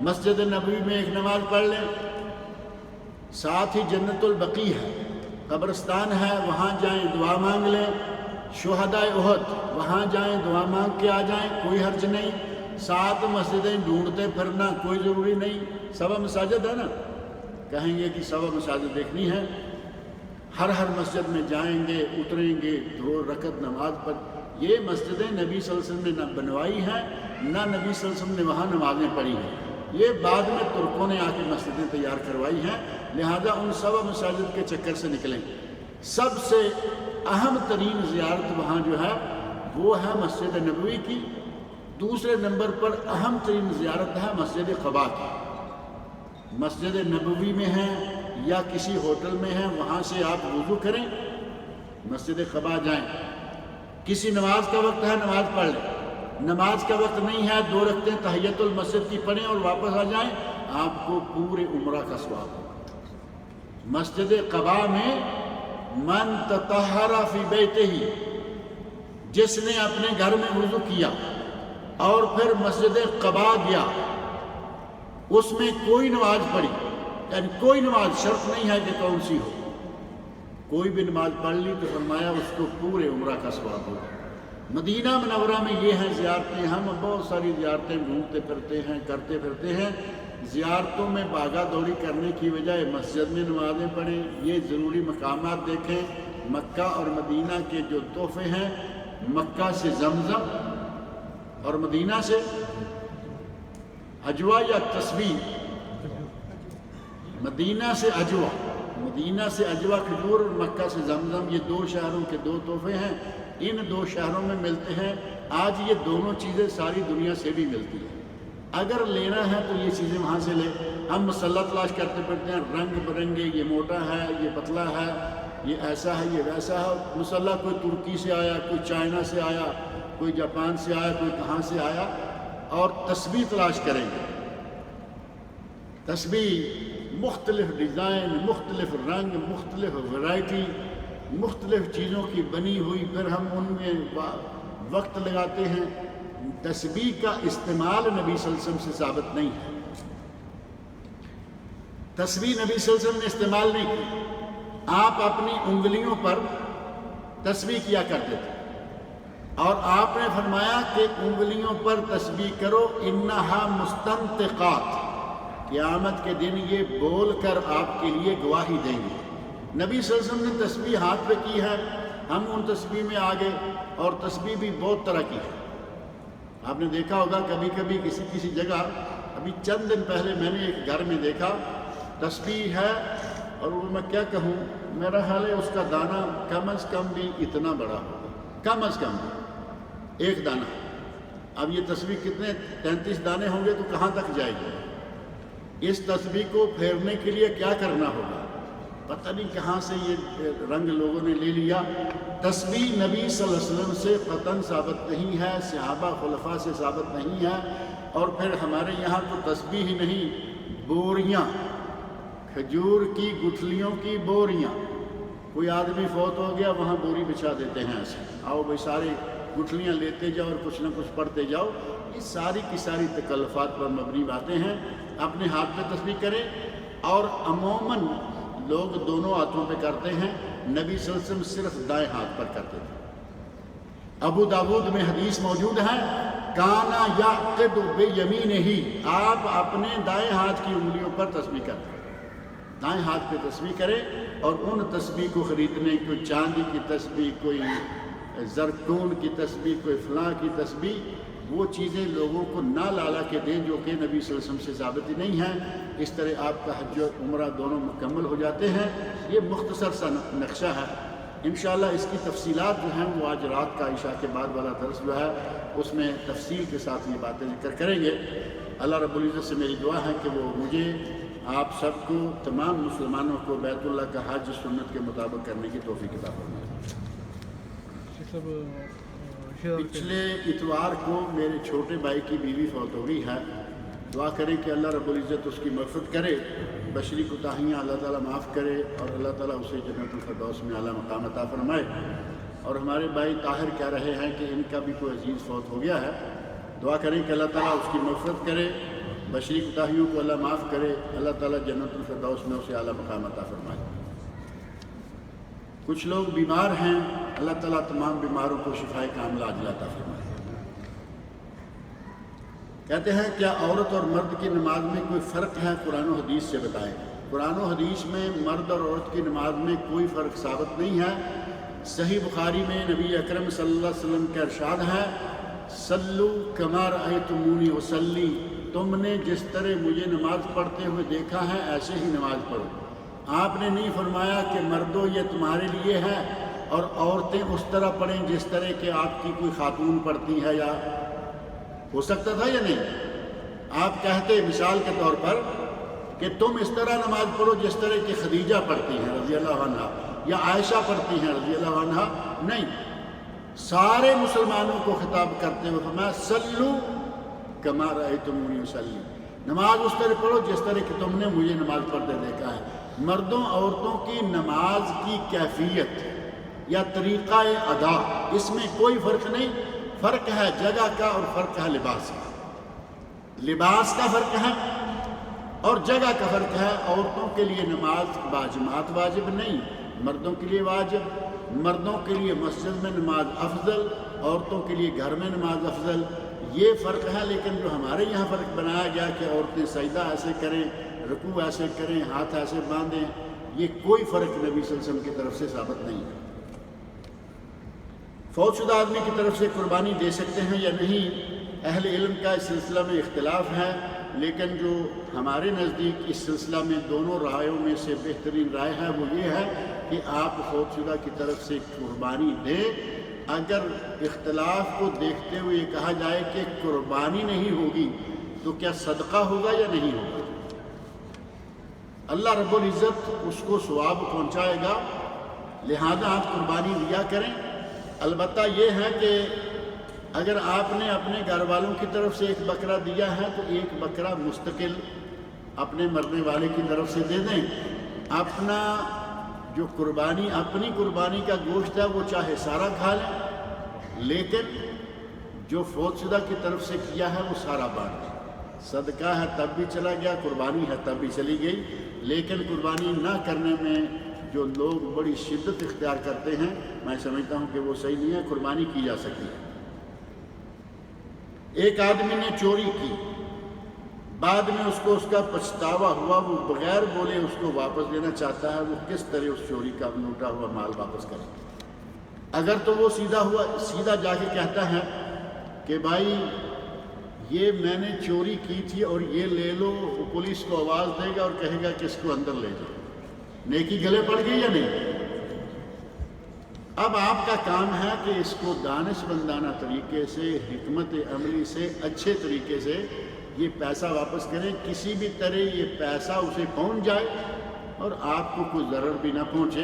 مسجد نبوی میں ایک نماز پڑھ لیں، ساتھ ہی جنت البقیع ہے، قبرستان ہے، وہاں جائیں دعا مانگ لیں، شہدائے احد وہاں جائیں دعا مانگ کے آ جائیں، کوئی حرج نہیں۔ 7 مسجدیں ڈھونڈتے پھرنا کوئی ضروری نہیں، 7 مساجد ہے نا، کہیں گے کہ 7 مساجد دیکھنی ہے، ہر مسجد میں جائیں گے، اتریں گے، 2 رکعت نماز پر۔ یہ مسجدیں نبی صلی اللہ علیہ وسلم نے نہ بنوائی ہیں، نہ نبی صلی اللہ علیہ وسلم نے وہاں نمازیں پڑھی ہیں، یہ بعد میں ترکوں نے آ کے مسجدیں تیار کروائی ہیں۔ لہذا ان 7 مساجد کے چکر سے نکلیں۔ سب سے اہم ترین زیارت وہاں جو ہے وہ ہے مسجد نبوی کی، دوسرے نمبر پر اہم ترین زیارت ہے مسجد قباء کی۔ مسجد نبوی میں ہیں یا کسی ہوٹل میں ہیں، وہاں سے آپ وضو کریں، مسجد قباء جائیں، کسی نماز کا وقت ہے نماز پڑھ لیں، نماز کا وقت نہیں ہے 2 رکعتیں تحیت المسجد کی پڑھیں اور واپس آ جائیں، آپ کو پورے عمرہ کا ثواب ہوگا۔ مسجد قباء میں من تطہر فی بیتہ، جس نے اپنے گھر میں وضو کیا اور پھر مسجد قباء گیا، اس میں کوئی نماز پڑھی، یعنی کوئی نماز، شرط نہیں ہے کہ کون سی ہو، کوئی بھی نماز پڑھ لی تو فرمایا اس کو پورے عمرہ کا ثواب ہوگا۔ مدینہ منورہ میں یہ ہیں زیارتیں، ہم بہت ساری زیارتیں گھومتے پھرتے ہیں، کرتے پھرتے ہیں، زیارتوں میں بھاگا دوڑی کرنے کی بجائے مسجد میں نمازیں پڑھیں، یہ ضروری مقامات دیکھیں۔ مکہ اور مدینہ کے جو تحفے ہیں، مکہ سے زمزم اور مدینہ سے عجوا یا تسبیح، مدینہ سے عجوا، مدینہ سے عجوا کھجور اور مکہ سے زمزم، یہ 2 شہروں کے 2 تحفے ہیں، ان 2 شہروں میں ملتے ہیں۔ آج یہ دونوں چیزیں ساری دنیا سے بھی ملتی ہیں، اگر لینا ہے تو یہ چیزیں وہاں سے لیں۔ ہم مسلح تلاش کرتے پھرتے ہیں، رنگ برنگے، یہ موٹا ہے، یہ پتلا ہے، یہ ایسا ہے، یہ ویسا ہے۔ مسلح کوئی ترکی سے آیا، کوئی چائنا سے آیا، کوئی جاپان سے آیا، کوئی کہاں سے آیا، اور تسبیح تلاش کریں گے۔ تسبیح مختلف ڈیزائن، مختلف رنگ، مختلف ورائٹی، مختلف چیزوں کی بنی ہوئی، پھر ہم ان میں وقت لگاتے ہیں۔ تسبیح کا استعمال نبی صلی اللہ علیہ وسلم سے ثابت نہیں ہے، تسبیح نبی صلی اللہ علیہ وسلم نے استعمال نہیں کی، آپ اپنی انگلیوں پر تسبیح کیا کرتے تھے، اور آپ نے فرمایا کہ انگلیوں پر تسبیح کرو، انہا مستنطقات، قیامت کے دن یہ بول کر آپ کے لیے گواہی دیں گے۔ نبی صلی اللہ علیہ وسلم نے تسبیح ہاتھ پہ کی ہے، ہم ان تسبیح میں آگے، اور تسبیح بھی بہت طرح کی ہے۔ آپ نے دیکھا ہوگا کبھی کبھی کسی جگہ، ابھی چند دن پہلے میں نے ایک گھر میں دیکھا تسبیح ہے، اور وہ میں کیا کہوں، میرا خیال ہے اس کا دانہ کم از کم بھی اتنا بڑا ہوگا، کم از کم بھی 1 دانہ۔ اب یہ تسبیح کتنے 33 دانے ہوں گے تو کہاں تک جائے گی؟ اس تسبیح کو پھیرنے کے لیے کیا کرنا ہوگا، پتہ نہیں کہاں سے یہ رنگ لوگوں نے لے لیا۔ تسبیح نبی صلی اللہ علیہ وسلم سے قطعاً ثابت نہیں ہے، صحابہ خلفاء سے ثابت نہیں ہے، اور پھر ہمارے یہاں تو تسبیح ہی نہیں، بوریاں، کھجور کی گٹھلیوں کی بوریاں، کوئی آدمی فوت ہو گیا وہاں بوری بچھا دیتے ہیں، ایسے آؤ بھائی سارے گٹھلیاں لیتے جاؤ اور کچھ نہ کچھ پڑھتے جاؤ۔ یہ ساری کی ساری تکلفات پر مبنی باتیں ہیں۔ اپنے ہاتھ پہ تسبیح کریں، اور عموماً لوگ دونوں ہاتھوں پہ کرتے ہیں، نبی صلی اللہ علیہ وسلم صرف دائیں ہاتھ پر کرتے تھے۔ ابو داود میں حدیث موجود ہے، کانا یعقد بیمینہ، آپ اپنے دائیں ہاتھ کی انگلیوں پر تسبیح کرتے ہیں، دائیں ہاتھ پہ تسبیح کریں، اور ان تسبیح کو خریدنے، کوئی چاندی کی تسبیح، کوئی زرکون کی تسبیح، کوئی فلاں کی تسبیح، وہ چیزیں لوگوں کو نہ لالا کے دیں جو کہ نبی صلی اللہ علیہ وسلم سے ثابت ہی نہیں ہیں۔ اس طرح آپ کا حج و عمرہ دونوں مکمل ہو جاتے ہیں۔ یہ مختصر سا نقشہ ہے، انشاءاللہ اس کی تفصیلات جو ہیں وہ آج رات کا عشاء کے بعد والا درس جو ہے اس میں تفصیل کے ساتھ یہ باتیں ذکر کریں گے۔ اللہ رب العزت سے میری دعا ہے کہ وہ مجھے، آپ سب کو، تمام مسلمانوں کو بیت اللہ کا حج سنت کے مطابق کرنے کی توفیق عطا فرمائے۔ پچھلے اتوار کو میرے چھوٹے بھائی کی بیوی فوت ہو گئی ہے، دعا کریں کہ اللہ رب العزت اس کی مغفرت کرے، بشری کوتاہیاں اللہ تعالیٰ معاف کرے، اور اللہ تعالیٰ اسے جنت الفردوس میں اعلیٰ مقام عطا فرمائے۔ اور ہمارے بھائی طاہر کہہ رہے ہیں کہ ان کا بھی کوئی عزیز فوت ہو گیا ہے، دعا کریں کہ اللہ تعالیٰ اس کی مغفرت کرے، بشری کوتاہیوں کو اللہ معاف کرے، اللہ تعالیٰ جنت الفردوس میں اسے اعلیٰ مقام عطا فرمائے۔ کچھ لوگ بیمار ہیں، اللہ تعالیٰ تمام بیماروں کو شفائے کاملہ عاجلہ عطا فرمائے۔ کہتے ہیں کیا عورت اور مرد کی نماز میں کوئی فرق ہے؟ قرآن و حدیث سے بتائیں۔ قرآن و حدیث میں مرد اور عورت کی نماز میں کوئی فرق ثابت نہیں ہے۔ صحیح بخاری میں نبی اکرم صلی اللہ علیہ وسلم کا ارشاد ہے، صلو کما رأیتمونی اصلی، تم نے جس طرح مجھے نماز پڑھتے ہوئے دیکھا ہے ایسے ہی نماز پڑھو۔ آپ نے نہیں فرمایا کہ مردوں یہ تمہارے لیے ہے اور عورتیں اس طرح پڑھیں جس طرح کہ آپ کی کوئی خاتون پڑھتی ہے، یا ہو سکتا تھا یا نہیں؟ آپ کہتے مثال کے طور پر کہ تم اس طرح نماز پڑھو جس طرح کہ خدیجہ پڑھتی ہیں رضی اللہ عنہا، یا عائشہ پڑھتی ہیں رضی اللہ عنہا، نہیں، سارے مسلمانوں کو خطاب کرتے ہوئے فرمایا صلو کما رأیتمونی اصلی، نماز اس طرح پڑھو جس طرح کہ تم نے مجھے نماز پڑھتے دیکھا ہے۔ مردوں عورتوں کی نماز کی کیفیت یا طریقہ ادا، اس میں کوئی فرق نہیں، فرق ہے جگہ کا اور فرق ہے لباس کا، لباس کا فرق ہے اور جگہ کا فرق ہے۔ عورتوں کے لیے نماز باجماعت واجب نہیں، مردوں کے لیے واجب، مردوں کے لیے مسجد میں نماز افضل، عورتوں کے لیے گھر میں نماز افضل، یہ فرق ہے۔ لیکن جو ہمارے یہاں فرق بنایا گیا کہ عورتیں سجدہ ایسے کریں، رکوع ایسے کریں، ہاتھ ایسے باندھیں، یہ کوئی فرق نبی صلی اللہ علیہ وسلم کی طرف سے ثابت نہیں ہے۔ فوت شدہ آدمی کی طرف سے قربانی دے سکتے ہیں یا نہیں، اہل علم کا اس سلسلہ میں اختلاف ہے، لیکن جو ہمارے نزدیک اس سلسلہ میں دونوں رائےوں میں سے بہترین رائے ہے وہ یہ ہے کہ آپ فوت شدہ کی طرف سے قربانی دیں۔ اگر اختلاف کو دیکھتے ہوئے یہ کہا جائے کہ قربانی نہیں ہوگی تو کیا صدقہ ہوگا یا نہیں ہوگا، اللہ رب العزت اس کو ثواب پہنچائے گا، لہذا آپ قربانی دیا کریں۔ البتہ یہ ہے کہ اگر آپ نے اپنے گھر والوں کی طرف سے ایک بکرا دیا ہے تو ایک بکرا مستقل اپنے مرنے والے کی طرف سے دے دیں۔ اپنا جو قربانی، اپنی قربانی کا گوشت ہے وہ چاہے سارا کھا لیں، لیکن جو فوت شدہ کی طرف سے کیا ہے وہ سارا بانٹ دیں۔ صدقہ ہے تب بھی چلا گیا، قربانی ہے تب بھی چلی گئی، لیکن قربانی نہ کرنے میں جو لوگ بڑی شدت اختیار کرتے ہیں، میں سمجھتا ہوں کہ وہ صحیح نہیں ہے، قربانی کی جا سکتی ہے۔ ایک آدمی نے چوری کی، بعد میں اس کو اس کا پچھتاوا ہوا، وہ بغیر بولے اس کو واپس لینا چاہتا ہے، وہ کس طرح اس چوری کا لوٹا ہوا مال واپس کرے؟ اگر تو وہ سیدھا جا کے کہتا ہے کہ بھائی یہ میں نے چوری کی تھی اور یہ لے لو، وہ پولیس کو آواز دے گا اور کہے گا کہ اس کو اندر لے جاؤ، نیکی گلے پڑ گئی یا نہیں؟ اب آپ کا کام ہے کہ اس کو دانشمندانہ طریقے سے، حکمت عملی سے، اچھے طریقے سے یہ پیسہ واپس کریں، کسی بھی طرح یہ پیسہ اسے پہنچ جائے اور آپ کو کوئی ضرر بھی نہ پہنچے۔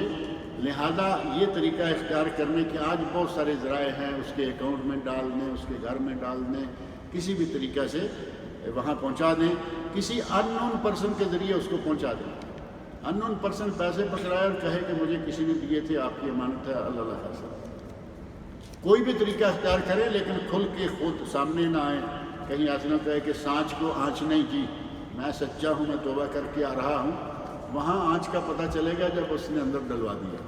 لہذا یہ طریقہ اختیار کرنے کے آج بہت سارے ذرائع ہیں، اس کے اکاؤنٹ میں ڈال دیں، اس کے گھر میں ڈال دیں، کسی بھی طریقہ سے وہاں پہنچا دیں، کسی ان نون پرسن کے ذریعے اس کو پہنچا دیں۔ ان نون پرسن پیسے پکڑائے اور کہے کہ مجھے کسی نے دیے تھے، آپ کی امانت ہے، اللہ اللہ خاصا۔ کوئی بھی طریقہ اختیار کریں لیکن کھل کے خود سامنے نہ آئیں، کہیں ایسا نہ کہے کہ سانچ کو آنچ نہیں کی، میں سچا ہوں، میں توبہ کر کے آ رہا ہوں۔ وہاں آنچ کا پتہ چلے گا جب اس نے اندر ڈلوا دیا۔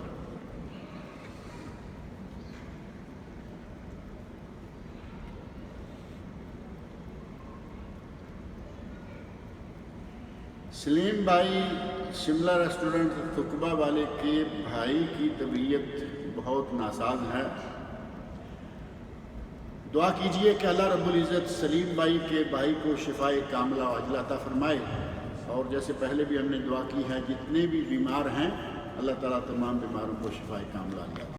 سلیم بھائی شملہ ریسٹورنٹ تھکبہ والے کے بھائی کی طبیعت بہت ناساز ہے، دعا کیجئے کہ اللہ رب العزت سلیم بھائی کے بھائی کو شفائے کاملہ و عاجلہ عطا فرمائے، اور جیسے پہلے بھی ہم نے دعا کی ہے جتنے بھی بیمار ہیں اللہ تعالیٰ تمام بیماروں کو شفائے کاملہ عطا فرمائے۔